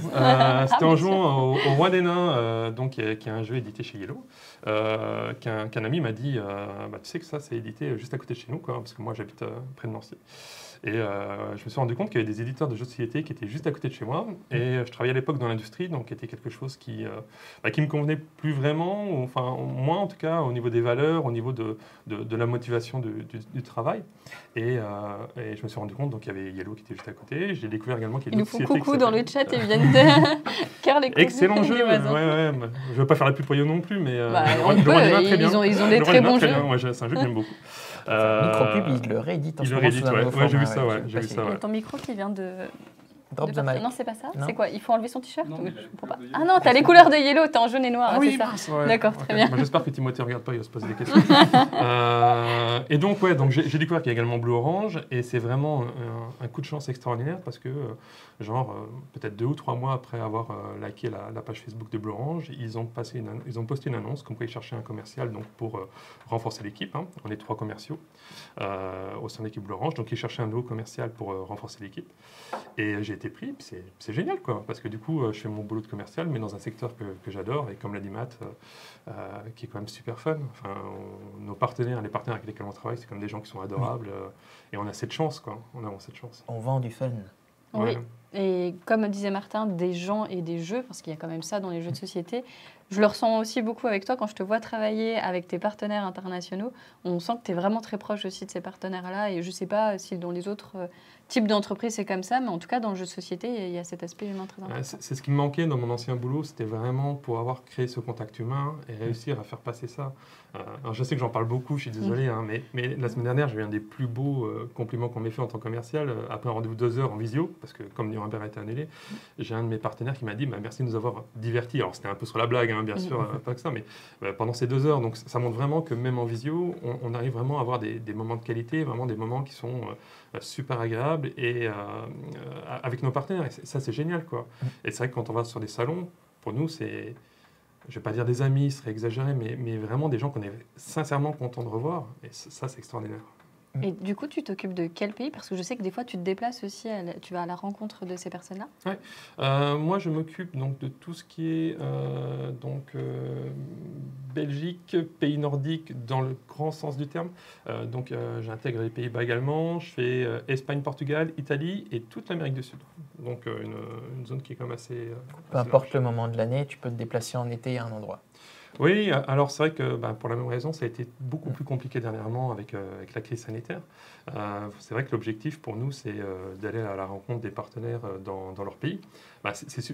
C'était en jouant au Roi des Nains, donc, qui est un jeu édité chez Yellow, qu'un ami m'a dit tu sais que ça, c'est édité juste à côté de chez nous, quoi, parce que moi, j'habite près de Nancy. Et je me suis rendu compte qu'il y avait des éditeurs de jeux de société qui étaient juste à côté de chez moi. Et je travaillais à l'époque dans l'industrie, donc c'était quelque chose qui me convenait plus vraiment, ou, enfin moins en tout cas au niveau des valeurs, au niveau de la motivation du travail. Et je me suis rendu compte qu'il y avait Yellow qui était juste à côté. J'ai découvert également qu'il y a d'autres sociétés. Ils nous font coucou dans le chat et viennent de cœur les coups. Excellent jeu. Ouais, je ne veux pas faire la pub pour Yo non plus, mais ils ont des très bons jeux. C'est un jeu que j'aime beaucoup. Micropub, il le réédite en ce moment. Ouais, j'ai vu ça, ouais. J'ai vu ça, ouais. Ton micro qui vient de... Drop the mic. Non, c'est pas ça. Non. C'est quoi? Il faut enlever son t-shirt? Ah non, t'as les couleurs de Yellow, t'es en jaune et noir, ah, c'est oui, ça. Ouais. D'accord, très bien. Moi, j'espère que Timothée ne regarde pas, il va se poser des questions. Et donc, j'ai découvert qu'il y a également Blue Orange, et c'est vraiment un coup de chance extraordinaire parce que, peut-être 2 ou 3 mois après avoir liké la page Facebook de Blue Orange, ils ont posté une annonce comme quoi ils cherchaient un commercial donc, pour renforcer l'équipe. Hein. On est 3 commerciaux au sein de l'équipe Blue Orange, donc ils cherchaient un nouveau commercial pour renforcer l'équipe. Et j'ai été pris, c'est génial, quoi, parce que du coup, je fais mon boulot de commercial, mais dans un secteur que j'adore, et comme l'a dit Matt, qui est quand même super fun. Enfin, les partenaires avec lesquels on travaille, c'est comme des gens qui sont adorables, et on a cette chance, quoi. On a cette chance. On vend du fun. Oui, et comme disait Martin, des gens et des jeux, parce qu'il y a quand même ça dans les jeux de société. Je le ressens aussi beaucoup avec toi quand je te vois travailler avec tes partenaires internationaux. On sent que tu es vraiment très proche aussi de ces partenaires-là. Et je ne sais pas si dans les autres types d'entreprises c'est comme ça, mais en tout cas dans le jeu de société, il y a cet aspect humain très important. C'est ce qui me manquait dans mon ancien boulot, c'était vraiment pour avoir créé ce contact humain et réussir à faire passer ça. Alors je sais que j'en parle beaucoup, je suis désolé, mais la semaine dernière, j'ai eu un des plus beaux compliments qu'on m'ait fait en tant que commercial, après un rendez-vous de 2 heures en visio, parce que comme Nuremberg a été annulé, j'ai un de mes partenaires qui m'a dit merci de nous avoir divertis. Alors c'était un peu sur la blague, bien sûr, pas que ça, mais pendant ces 2 heures, donc ça montre vraiment que même en visio, on arrive vraiment à avoir des moments de qualité, vraiment des moments qui sont super agréables et avec nos partenaires. Et ça, c'est génial, quoi. Et c'est vrai que quand on va sur des salons, pour nous, c'est... Je ne vais pas dire des amis, ce serait exagéré, mais vraiment des gens qu'on est sincèrement contents de revoir. Et ça, c'est extraordinaire. Et du coup, tu t'occupes de quel pays? Parce que je sais que des fois, tu te déplaces aussi, tu vas à la rencontre de ces personnes-là. Ouais. Moi, je m'occupe donc de tout ce qui est Belgique, pays nordiques dans le grand sens du terme. Donc, j'intègre les Pays-Bas également. Je fais Espagne, Portugal, Italie et toute l'Amérique du Sud. Donc, une zone qui est quand même assez... Peu importe le moment de l'année, tu peux te déplacer en été à un endroit. Oui, alors c'est vrai que pour la même raison, ça a été beaucoup plus compliqué dernièrement avec la crise sanitaire. C'est vrai que l'objectif pour nous, c'est d'aller à la rencontre des partenaires dans leur pays.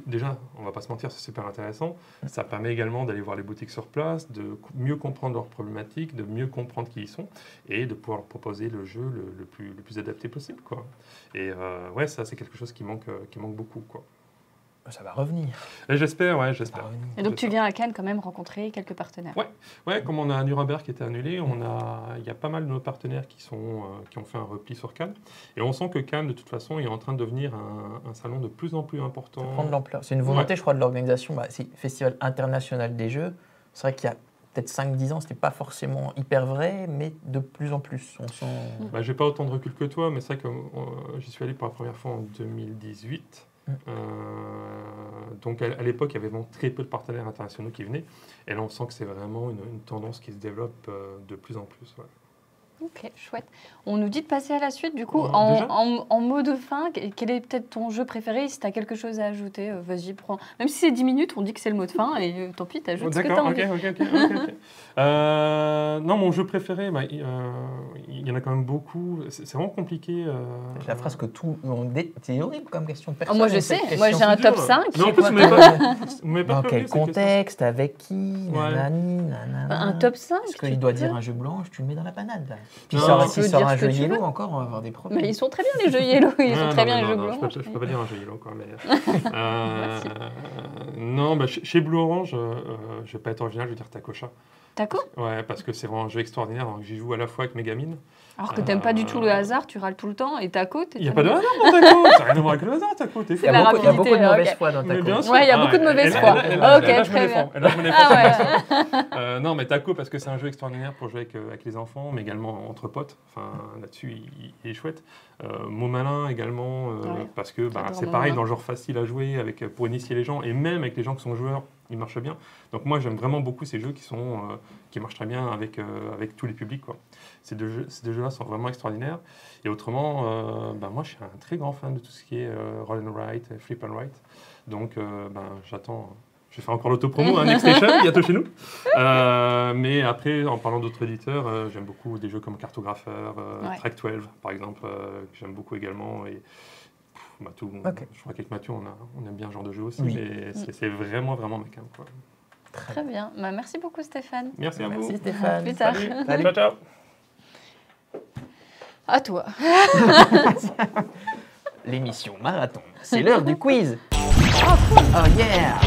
Déjà, on ne va pas se mentir, c'est super intéressant. Ça permet également d'aller voir les boutiques sur place, de mieux comprendre leurs problématiques, de mieux comprendre qui ils sont et de pouvoir leur proposer le jeu le plus adapté possible, quoi. Et ça, c'est quelque chose qui manque beaucoup, quoi. Ça va revenir. Et j'espère, j'espère. Et donc tu viens à Cannes quand même rencontrer quelques partenaires. Ouais, comme on a un Nuremberg qui était annulé, il y a pas mal de nos partenaires qui ont fait un repli sur Cannes. Et on sent que Cannes, de toute façon, est en train de devenir un salon de plus en plus important. Prendre de l'ampleur. C'est une volonté, je crois, de l'organisation. C'est le Festival international des jeux. C'est vrai qu'il y a peut-être 5-10 ans, ce n'était pas forcément hyper vrai, mais de plus en plus. On sent... j'ai pas autant de recul que toi, mais c'est vrai que j'y suis allé pour la première fois en 2018. Donc à l'époque, il y avait vraiment très peu de partenaires internationaux qui venaient. Et là, on sent que c'est vraiment une tendance qui se développe de plus en plus. Ouais. Ok, chouette. On nous dit de passer à la suite, du coup, en mot de fin, quel est peut-être ton jeu préféré? Si tu as quelque chose à ajouter, vas-y, prends. Même si c'est 10 minutes, on dit que c'est le mot de fin, et tant pis, t'ajoutes ce que t'as envie. Ok. Non, mon jeu préféré, il y en a quand même beaucoup. C'est vraiment compliqué. La phrase que tout... C'est horrible comme question de personne. Moi, je sais. Moi, j'ai un top 5. Non, en plus, vous m'avez pas dans quel contexte? Avec qui? Un top 5? Parce qu'il doit dire un jeu blanc, tu le mets dans la panade, là. Puis s'il sort un jeu Yellow, encore, on va avoir des problèmes. Mais ils sont très bien, les jeux Yellow. Ils sont très bien, les jeux blancs. Je peux pas dire un jeu Yellow, quoi. Non, chez Blue Orange, je vais pas être original, je vais dire Taco Chat. Taco? Ouais, parce que c'est vraiment un jeu extraordinaire. J'y joue à la fois avec mes gamines. Alors que t'aimes pas du tout le hasard, tu râles tout le temps, et Taco, il n'y a pas de hasard dans Taco. Ça n'a rien à voir avec le hasard, Taco. Il y a beaucoup de mauvaise foi dans Taco. Ouais, il y a beaucoup de mauvaise foi. Ok, très bien. Non, mais Taco, parce que c'est un jeu extraordinaire pour jouer avec les enfants, mais également entre potes. Enfin, là-dessus, il est chouette. Mot malin également, parce que c'est pareil, dans le genre facile à jouer, pour initier les gens, et même avec les gens qui sont joueurs, il marche bien. Donc moi, j'aime vraiment beaucoup ces jeux qui marchent très bien avec tous les publics, quoi. Ces deux jeux-là sont vraiment extraordinaires. Et autrement, moi, je suis un très grand fan de tout ce qui est roll and write, flip and write. Donc, j'attends. Je vais faire encore l'autopromo, Next Station, bientôt chez nous. Mais après, en parlant d'autres éditeurs, j'aime beaucoup des jeux comme Cartographeur, Track 12, par exemple, que j'aime beaucoup également. Et je crois qu'avec Mathieu, on aime bien ce genre de jeu aussi. Oui. Mais c'est vraiment, vraiment ma cam, quoi. Très bien. Merci beaucoup, Stéphane. Merci à vous. Merci, Stéphane. À plus tard. Salut. Ciao, ciao. À toi. L'émission Marathon. C'est l'heure du quiz. Oh yeah.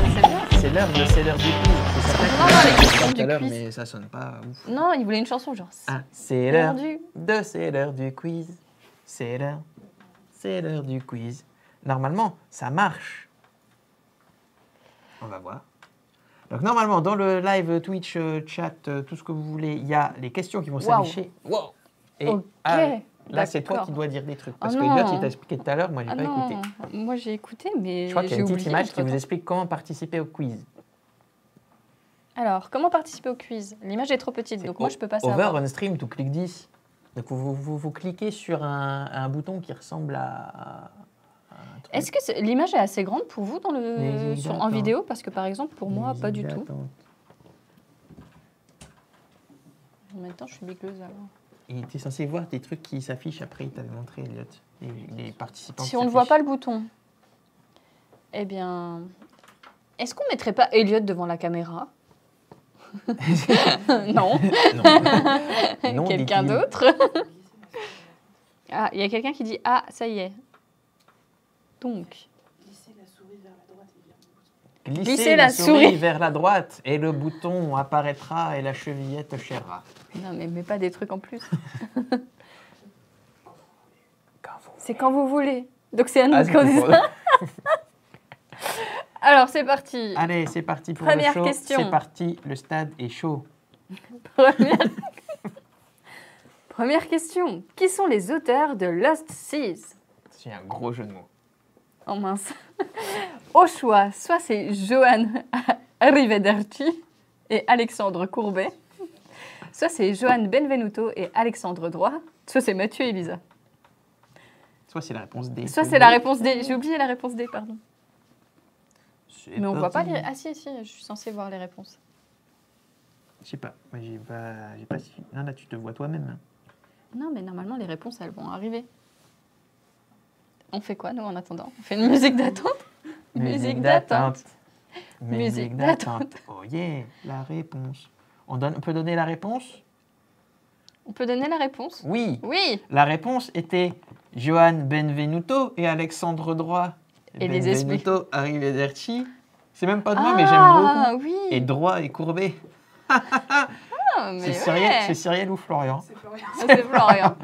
C'est l'heure du quiz. Les questions du quiz. Mais ça sonne pas ouf. Non, il voulait une chanson genre. C'est l'heure du quiz. C'est l'heure du quiz. Normalement, ça marche. On va voir. Donc normalement, dans le live Twitch, chat, tout ce que vous voulez, il y a les questions qui vont s'afficher. Wow. Et là, c'est toi qui dois dire des trucs. Parce que Elliot, il t'a expliqué tout à l'heure, moi, je n'ai pas écouté. Moi, j'ai écouté, mais je crois qu'il y a une petite image qui vous explique comment participer au quiz. Alors, comment participer au quiz? L'image est trop petite, donc moi, je ne peux pas savoir. Over on stream, tu cliques 10. Donc, vous cliquez sur un bouton qui ressemble à Est-ce que l'image est assez grande pour vous en vidéo? Parce que, par exemple, pour moi, pas du tout. En même temps, je suis bigleuse, alors. Et tu es censé voir des trucs qui s'affichent après, il t'avait montré, Elliot, les participants. Si on ne voit pas le bouton, eh bien, est-ce qu'on ne mettrait pas Elliot devant la caméra? Non. Non. Quelqu'un d'autre? Ah, il y a quelqu'un qui dit « Ah, ça y est. » Donc... Glissez la souris vers la droite et le bouton apparaîtra et la chevillette chérera. Non, mais mets pas des trucs en plus. C'est quand vous voulez. Donc c'est à nous qu'on dit ça. Alors c'est parti. Allez, c'est parti pour Première le show. Question. C'est parti, le stade est chaud. Première question. Qui sont les auteurs de Lost Seas? C'est un gros jeu de mots. Oh mince. Au choix, soit c'est Johan Arrivederci et Alexandre Courbet, soit c'est Johan Benvenuto et Alexandre Droit, soit c'est Mathieu et Elisa. Soit c'est la réponse D. Soit c'est la réponse D. J'ai oublié la réponse D, pardon. Mais on voit pas les... Ah si, je suis censée voir les réponses. Je sais pas. Moi, j'ai pas... Non, là, tu te vois toi-même. Non, mais normalement, les réponses, elles vont arriver. On fait quoi, nous, en attendant? On fait une musique d'attente? Musique d'attente. Musique d'attente. Oh yeah, la réponse. On peut donner la réponse? On peut donner la réponse? Oui. Oui. La réponse était Johan Benvenuto et Alexandre Droit. Et les esprits. Benvenuto Arrivederci. C'est même pas de moi, mais j'aime beaucoup. Ah oui. Et Droit et Courbet. C'est Cyrielle ou Florian? C'est Florian. C'est Florian.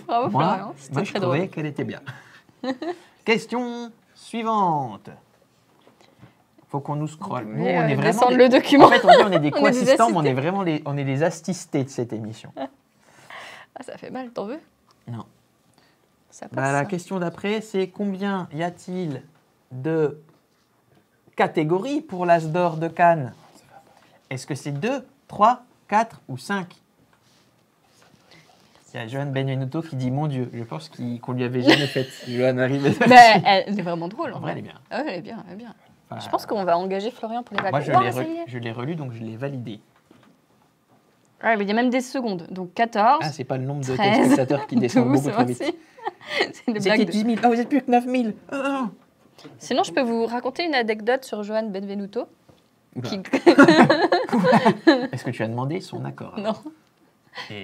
Bravo Florian. Moi, je trouvais qu'elle était bien. Question suivante. Faut qu'on nous scrolle. Nous, on est vraiment le document. En fait, on est des co-assistants, mais on est vraiment les assistés de cette émission. Ah, ça fait mal, t'en veux? Non. Ça passe, la question d'après, c'est combien y a-t-il de catégories pour l'As d'or de Cannes? Est-ce que c'est 2, 3, 4 ou 5? Il y a Johan Benvenuto qui dit « Mon Dieu, je pense qu'on lui avait jamais fait. » Johan arrive. Mais elle est vraiment drôle. En vrai, elle est bien. Ah ouais, elle est bien, elle est bien. Enfin, je pense qu'on va engager Florian pour les vacances. Moi, je l'ai relu, donc je l'ai validé. Ouais, mais il y a même des secondes. Donc 14. Ah, c'est pas le nombre de téléspectateurs qui descend beaucoup trop vite. C'était 10 000. Ah, vous êtes plus que 9 000. Oh. Sinon, je peux vous raconter une anecdote sur Johan Benvenuto. Est-ce que tu as demandé son accord? Non.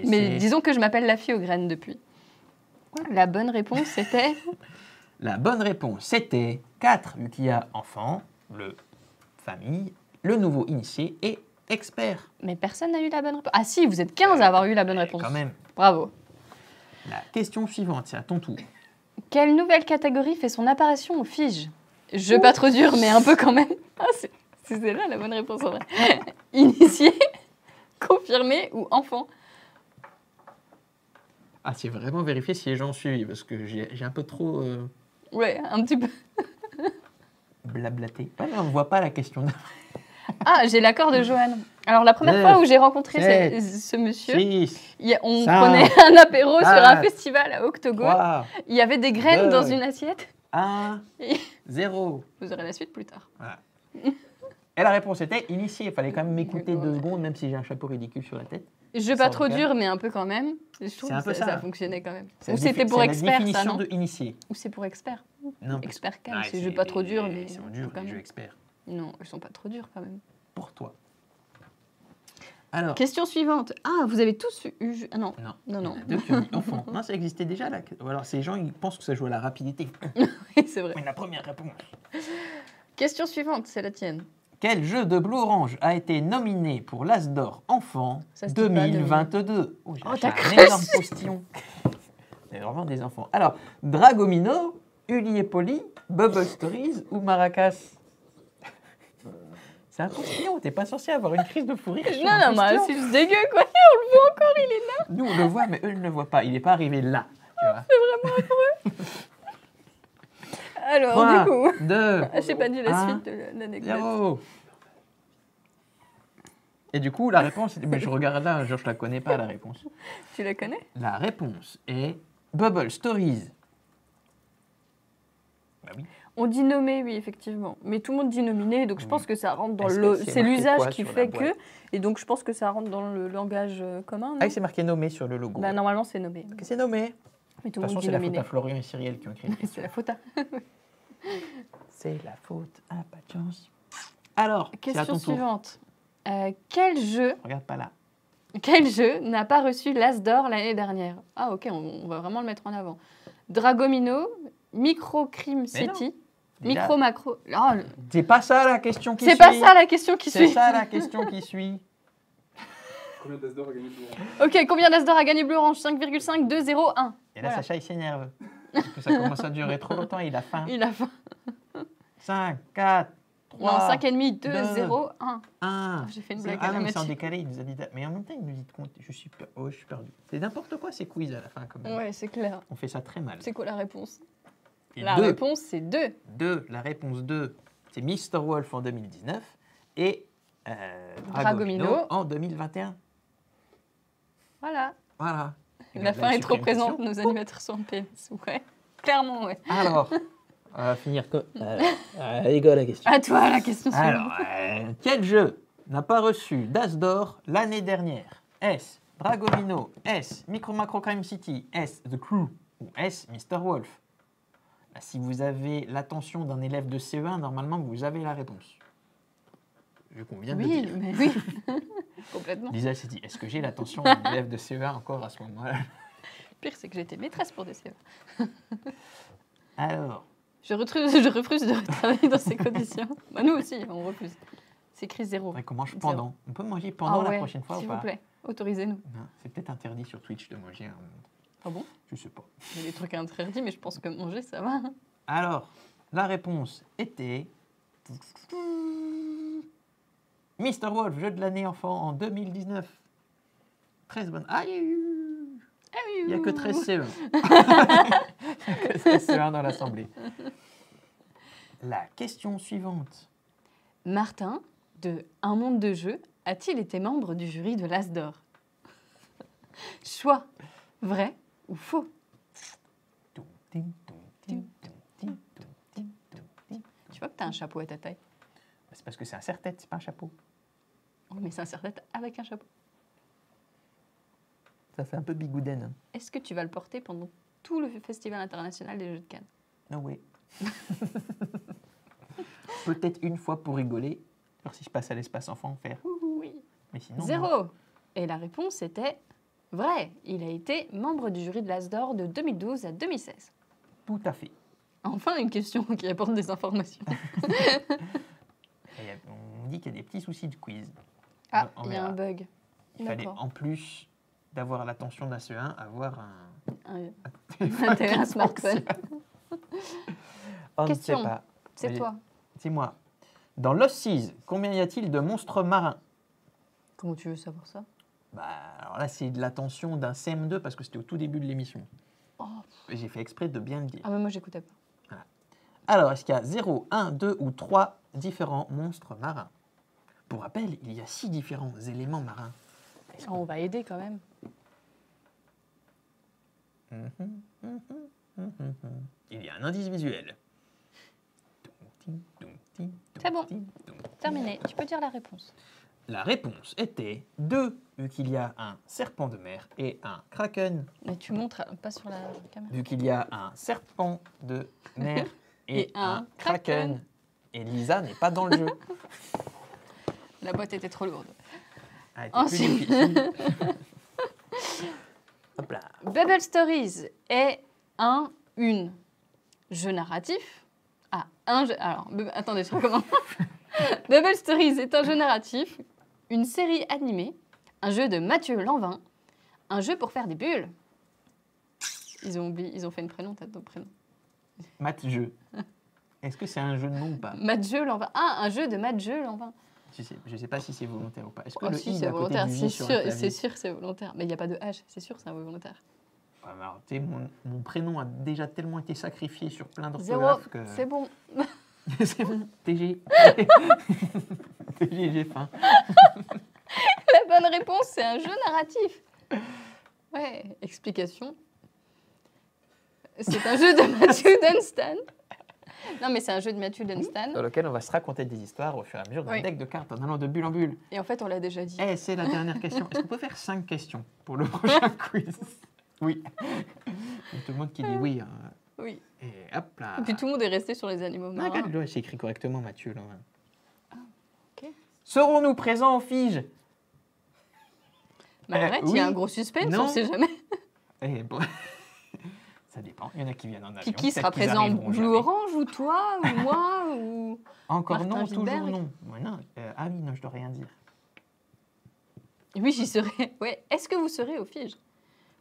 Mais disons que je m'appelle la fille aux graines depuis. La bonne réponse, c'était... La bonne réponse, c'était 4, vu qu'il y a enfant, le famille, le nouveau initié et expert. Mais personne n'a eu la bonne réponse. Ah si, vous êtes 15 à avoir eu la bonne réponse. Quand même. Bravo. La question suivante, c'est à ton tour. Quelle nouvelle catégorie fait son apparition au Fige? Jeu pas trop dur, mais un peu quand même. Ah, c'est là la bonne réponse en vrai. Initié, confirmé ou enfant? Ah, c'est vraiment vérifier si les gens ont suivi, parce que j'ai un peu trop Ouais, un petit peu. blablaté. Ouais, mais on ne voit pas la question. Ah, j'ai l'accord de Johan. Alors, la première fois où j'ai rencontré ce monsieur, on prenait un apéro sur un festival à Octogone. Il y avait des graines dans une assiette. 1, 0. Vous aurez la suite plus tard. Voilà. Et la réponse était initié. Il fallait quand même m'écouter 2 secondes, même si j'ai un chapeau ridicule sur la tête. Jeu pas trop dur, mais un peu quand même. Je trouve que ça fonctionnait quand même. Ou c'était pour expert, ça, non? de initié. Ou c'est pour expert. Non. Expert calme, c'est jeu pas trop dur, mais... Ils sont durs, les jeux experts. Non, ils sont pas trop durs quand même. Pour toi. Alors. Question suivante. Ah, vous avez tous eu... Ah non. Non. Deux qui ont dit enfant. Non, ça existait déjà là. Ou alors ces gens, ils pensent que ça joue à la rapidité. Oui, c'est vrai. Mais la première réponse. Question suivante, c'est la tienne. Quel jeu de Blue Orange a été nominé pour l'As d'Or Enfant 2022? Oh, t'as un énorme postillon. C'est vraiment des enfants. Alors, Dragomino, Uli et Poli, Bubble Stories ou Maracas? C'est un postillon, t'es pas censé avoir une crise de fou rire. Non, mais c'est juste dégueu, quoi. On le voit encore, il est là. Nous, on le voit, mais eux ne le voient pas. Il n'est pas arrivé là. C'est vraiment affreux. Alors, 3, du coup... 2, je n'ai pas dit la suite de l'anecdote. 0. Et du coup, la réponse... Mais je regarde là, genre, je la connais pas, la réponse. Tu la connais? La réponse est Bubble Stories. Bah oui. On dit nommé, oui, effectivement. Mais tout le monde dit nominé, donc je pense que ça rentre dans le... C'est l'usage qui fait que... Et donc, je pense que ça rentre dans le langage commun, non? Ah, c'est marqué nommé sur le logo. Bah, normalement, c'est nommé. Parce que c'est nommé. Mais tout le monde dit nominé. nominé. C'est la faute à Florian et Cyrielle qui ont créé. C'est la faute à... C'est la faute à pas de chance. Alors, question suivante. Quel jeu... Regarde pas là. Quel jeu n'a pas reçu l'As d'Or l'année dernière? Ah, ok, on va vraiment le mettre en avant. Dragomino, Microcrim City, Micro Macro... Oh, c'est pas ça la question qui suit. C'est pas ça la question qui suit. C'est ça la question qui suit. Combien d'As d'Or a gagné Blue Orange? Ok, combien d'As d'Or a gagné Blue Orange? 5,5, 2, 0, 1. Et là, voilà. Sacha, il s'énerve. Parce que ça commence à durer trop longtemps, il a faim. Il a faim. 5, 4, 3... Non, 5,5, 2, 0, 1. 1. J'ai fait une blague à la moitié. C'est en décalé, il nous a dit... Mais en même temps, il nous dit de compter. Je suis perdu. C'est n'importe quoi ces quiz à la fin, quand même. Ouais, c'est clair. On fait ça très mal. C'est quoi la réponse? Et la réponse, c'est 2. 2. La réponse 2, c'est Mr. Wolf en 2019 et Dragomino en 2021. Voilà. Voilà. La fin est trop présente, nos animateurs sont en PLS. Ouais, clairement, ouais. Alors, on va finir comme... Rigole la question. À toi, la question suivante. Alors, quel jeu n'a pas reçu d'As d'Or l'année dernière? S. Dragomino. S. Micro Macro Crime City. S. The Crew. Ou S. Mr. Wolf. Bah, si vous avez l'attention d'un élève de CE1, normalement, vous avez la réponse. Vu qu'on vient de le dire. Mais oui, complètement. Lisa s'est dit, est-ce que j'ai l'attention d'un élève de CE1 encore à ce moment-là? Le pire, c'est que j'étais maîtresse pour des CE1. Alors. Je refuse de travailler dans ces conditions. Bah, nous aussi, on refuse. C'est écrit 0. On mange pendant. On peut manger pendant la prochaine fois ou pas? S'il vous plaît, autorisez-nous. C'est peut-être interdit sur Twitch de manger. Ah bon? Je sais pas. Il y a des trucs interdits, mais je pense que manger, ça va. Alors, la réponse était... Mr. Wolf, jeu de l'année enfant en 2019. 13 bonnes. Ah, il n'y a que 13 CE1. Il n'y a que 13 CE1 dans l'assemblée. La question suivante. Martin, de Un monde de jeu, a-t-il été membre du jury de l'As d'Or? Choix, vrai ou faux? Tu vois que tu as un chapeau à ta taille. C'est parce que c'est un serre-tête, c'est pas un chapeau. Oh, mais c'est un serre-tête avec un chapeau. Ça fait un peu bigouden. Hein. Est-ce que tu vas le porter pendant tout le Festival international des Jeux de Cannes? No way. Peut-être une fois pour rigoler. Alors si je passe à l'espace enfant, faire oui. Mais sinon, 0. Non. Et la réponse était vrai. Il a été membre du jury de l'As d'Or de 2012 à 2016. Tout à fait. Enfin, une question qui apporte des informations. On dit qu'il y a des petits soucis de quiz. Il y a un bug. Il fallait, en plus d'avoir l'attention d'un CE1, avoir un smartphone. On ne Question. sait pas. C'est Vas-y, toi. Dis-moi. Dans Lost Seas, combien y a-t-il de monstres marins? Comment tu veux savoir ça? Bah, alors là, c'est de l'attention d'un CM2 parce que c'était au tout début de l'émission. Oh. J'ai fait exprès de bien le dire. Ah, mais moi, j'écoutais pas. Alors, est-ce qu'il y a 0, 1, 2 ou 3 différents monstres marins? Pour rappel, il y a 6 différents éléments marins. Oh, on va aider quand même. Il y a un indice visuel. C'est bon. Terminé. Tu peux dire la réponse. La réponse était 2, vu qu'il y a un serpent de mer et un kraken. Mais tu montres pas sur la caméra. Vu qu'il y a un serpent de mer et un kraken. Et Lisa n'est pas dans le jeu. La boîte était trop lourde. Ah, elle était plus difficile. Hop là. Bubble Stories est un jeu narratif. Ah, un jeu. Alors, attendez, je recommence. Bubble Stories est un jeu narratif, une série animée, un jeu de Mathieu Lanvin, un jeu pour faire des bulles. Ils ont fait une prénom, t'as ton prénom. Mathieu. Est-ce que c'est un jeu de nom ou pas? Mathieu Lanvin. Ah, un jeu de Mathieu Lanvin. Je ne sais pas si c'est volontaire ou pas. Est-ce que Oh, le si, I c'est à côté volontaire, du c'est I sur le sûr, clavier? c'est sûr, c'est volontaire. Mais il n'y a pas de H, c'est sûr, c'est un volontaire. Ouais, mais alors, tu sais, mon prénom a déjà tellement été sacrifié sur plein de Zéro, orthographes que... c'est bon. C'est bon, TG. TG, j'ai faim. La bonne réponse, c'est un jeu narratif. Ouais, explication. C'est un jeu de Matthew Dunstan. Non, mais c'est un jeu de Matthew Dunstan. Dans lequel on va se raconter des histoires au fur et à mesure d'un Oui. deck de cartes en allant de bulle en bulle. Et en fait, on l'a déjà dit. Eh, c'est la dernière question. Est-ce qu'on peut faire 5 questions pour le prochain quiz? Oui. Et tout le monde qui dit oui. Oui. Et hop là. Et puis tout le monde est resté sur les animaux Ah, marins. regarde, c'est écrit correctement, Mathieu. Là. ok. Serons-nous présents aux figes? Mais arrête, il oui. y a un gros suspense, Non. on sait jamais. Eh, bon. Ça dépend. Il y en a qui viennent en avion. Puis qui peut-être sera qu'ils présent? arriveront Blue jamais. Orange ou toi ou moi ou... Encore Martin non, toujours Wittberg. non. Ouais, non. Ah oui, non, je dois rien dire. Oui, j'y serai. Ouais. Est-ce que vous serez aux figes?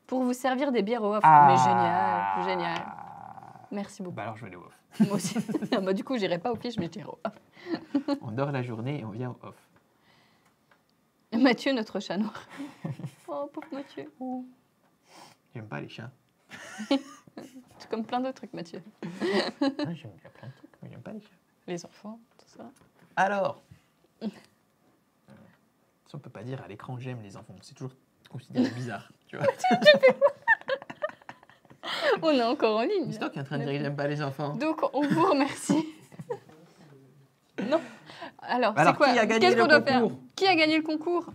Pour vous servir des bières au off. Ah. Mais génial, génial. Merci beaucoup. Bah alors je vais aller au off. Moi aussi. Bah, du coup, j'irai pas aux figes, mais j'irai au off. On dort la journée et on vient au off. Mathieu, notre chat noir. Oh, pauvre Mathieu. J'aime pas les chats. C'est comme plein d'autres trucs, Mathieu. Ah, j'aime bien plein de trucs, mais j'aime pas les chats. Les enfants, tout ça. Alors, ça, on peut pas dire à l'écran j'aime les enfants. C'est toujours considéré bizarre, tu vois. On est encore en ligne. C'est toi qui es en train de dire que j'aime pas les enfants. Donc, on vous remercie. Non. Alors, Alors, c'est quoi? qui a gagné Qu'est-ce le qu'on doit faire? concours? Qui a gagné le concours?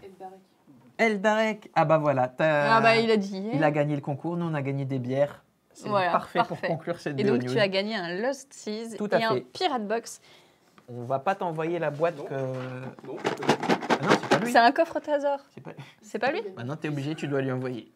Eldarek, ah bah voilà. Ah bah, il a dit hier. Il a gagné le concours, nous on a gagné des bières. C'est Voilà, parfait, pour parfait. conclure cette Et donc, BO tu News. as gagné un Lost Seas Tout à et un fait. Pirate Box. On va pas t'envoyer la boîte Non. que... Non, Ah non, c'est pas lui. C'est un coffre trésor. C'est pas... C'est pas lui? Maintenant, t'es obligé, tu dois lui envoyer.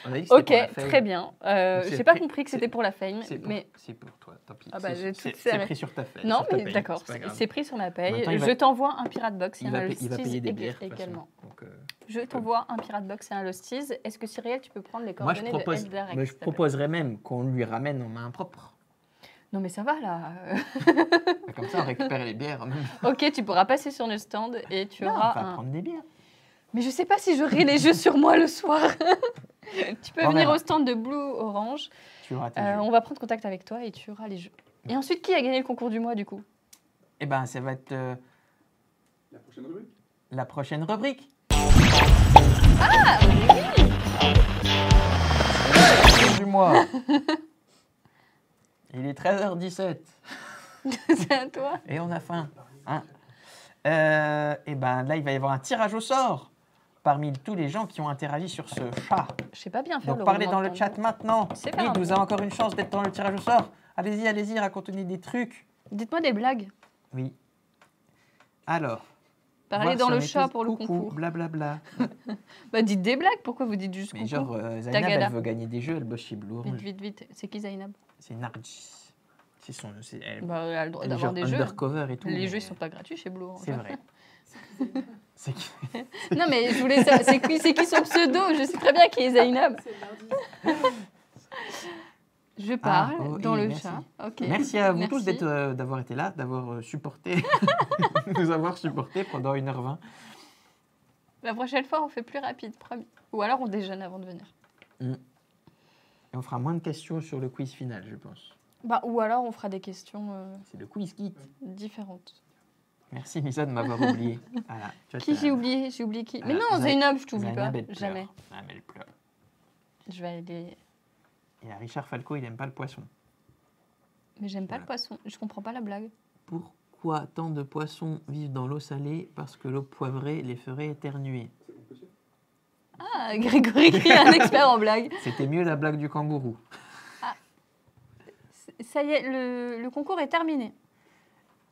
On a dit que c'était Ok, pour la fame. très bien. c'est J'ai pas pris- compris que c'est- c'était pour la fame, C'est pour, mais c'est pour toi, tant pis. Ah bah, j'ai C'est toutes serré. pris sur ta feuille. non, sur ta mais paye, d'accord, c'est pas grave. c'est pris sur ma paye. Maintenant, il va- Je t'envoie un Pirate Box et Il un va, Lost il va payer des Seas bières, de toute façon. également. Donc, Je t'envoie un Pirate Box et un Lost Seas. Est-ce que Cyrielle, tu peux prendre les moi, coordonnées je de Eldarek, je s'il te plaît? proposerais même qu'on lui ramène en main propre. Non mais ça va là. Comme ça, on récupère les bières. Même. Ok, tu pourras passer sur le stand et tu Non, on auras va un... prendre des bières. Mais je sais pas si j'aurai les jeux sur moi le soir. Tu peux On venir verra. au stand de Blue Orange. Tu auras tes jeux. On va prendre contact avec toi et tu auras les jeux. Et ensuite, qui a gagné le concours du mois du coup? Eh ben, ça va être la prochaine rubrique. la prochaine rubrique. Ah oui. Du mois. Il est 13h17 C'est à toi. et on a faim. Hein. Et ben là, il va y avoir un tirage au sort parmi tous les gens qui ont interagi sur ce chat. Je sais pas bien faire Donc le parlez roulement dans de le chat maintenant. C'est pas Lyd, grave. vous avez encore une chance d'être dans le tirage au sort. Allez-y, allez-y, racontez des trucs. Dites-moi des blagues. Oui. Alors. Parlez voir dans si le on chat maîtrise pour le coucou, concours. Blablabla. Bah dites des blagues, pourquoi vous dites juste Mais coucou? genre, Zainab, Tagada. elle veut gagner des jeux, elle bosse chez Blue Vite, Orange. vite, vite. C'est qui Zainab? C'est Narji. C'est son... Elle, Bah elle a le droit elle est d'avoir genre des jeux. undercover et tout. Les mais jeux ils sont pas gratuits chez Blue Orange. C'est vrai. C'est qui? Non, mais je voulais savoir, c'est qui son pseudo? Je sais très bien qui est Zainab. Je parle dans le chat. Okay. Merci à vous tous d'avoir été là, d'avoir supporté, nous avoir supporté pendant 1h20. La prochaine fois, on fait plus rapide, promis. Ou alors on déjeune avant de venir. Et on fera moins de questions sur le quiz final, je pense. Bah, ou alors on fera des questions c'est le quiz kit. Différentes. Merci Lisa de m'avoir oublié. Voilà, qui j'ai oublié? J'ai oublié qui? Mais non, Zainab, je t'oublie pas. Jamais. Ah, mais elle pleure. Je vais aller... Et à Richard Falco, il n'aime pas le poisson. Mais j'aime pas le poisson. Je comprends pas la blague. Pourquoi tant de poissons vivent dans l'eau salée? Parce que l'eau poivrée les ferait éternuer. Ah, Grégory qui est un expert en blague. C'était mieux la blague du kangourou. Ah, ça y est, le concours est terminé.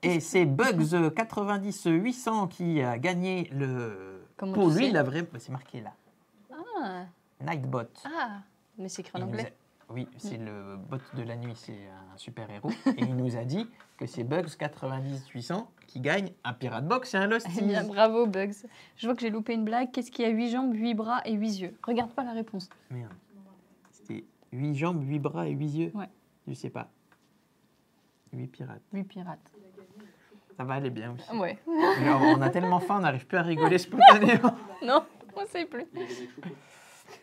Et c'est Bugs 90-800 qui a gagné le... Comment pour tu lui, sais? la vraie... C'est marqué là. Ah. Nightbot. Ah, mais c'est écrit en anglais. Oui, c'est le bot de la nuit, c'est un super-héros. Et il nous a dit que c'est Bugs 90-800 qui gagne un Pirate Box et un Lost. Eh bien, bravo Bugs. Je vois que j'ai loupé une blague. Qu'est-ce qui a 8 jambes, 8 bras et 8 yeux? Regarde pas la réponse. Merde. C'était 8 jambes, 8 bras et 8 yeux? Ouais. Je sais pas. 8 pirates. 8 pirates. Ça va aller bien aussi. Ouais. Alors, on a tellement faim, on n'arrive plus à rigoler spontanément. Non, on sait plus.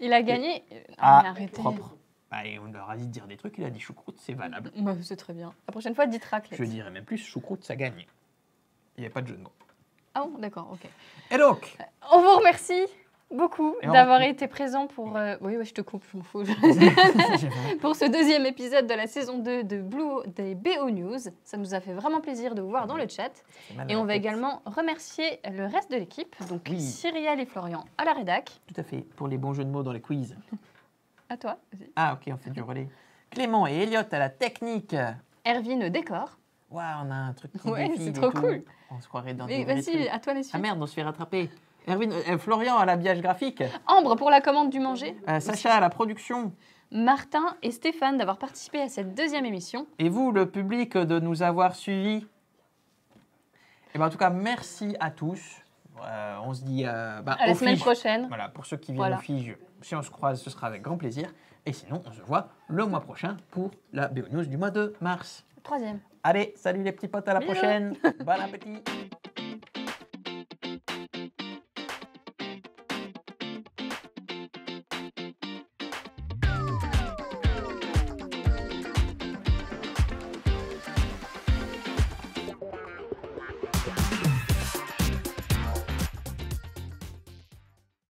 Il a gagné. Ah, arrêtez. propre. Bah, et on leur a dit de dire des trucs, il a dit choucroute, c'est valable. Bah, c'est très bien. La prochaine fois, dites raclette. Je dirais même plus, choucroute, ça gagne. Il n'y a pas de jeu de mots. Ah bon, d'accord, ok. Et donc, On vous remercie beaucoup d'avoir été présent pour... Oui, je te coupe, je m'en fous. Pour ce deuxième épisode de la saison 2 de des BO News. Ça nous a fait vraiment plaisir de vous voir dans le chat. Et on va également remercier le reste de l'équipe, donc Cyrielle et Florian à la rédac. Tout à fait, pour les bons jeux de mots dans les quiz. À toi. Vas-y. Ah, ok, on fait du relais. Clément et Elliot à la technique. Erwin au décor. Waouh, on a un truc qui Ouais, défile c'est et trop tout. cool. On se croirait dans Mais des vrais vas-y, trucs. à toi la suite. Ah merde, on se fait rattraper. Florian à l'habillage graphique. Ambre pour la commande du manger. Sacha à la production. Martin et Stéphane d'avoir participé à cette deuxième émission. Et vous, le public, de nous avoir suivis. Et ben, en tout cas, merci à tous. On se dit à la semaine prochaine. Voilà, pour ceux qui viennent aux Figes, si on se croise, ce sera avec grand plaisir. Et sinon, on se voit le mois prochain pour la BO News du mois de mars. 3e. Allez, salut les petits potes, à la prochaine. Bon appétit.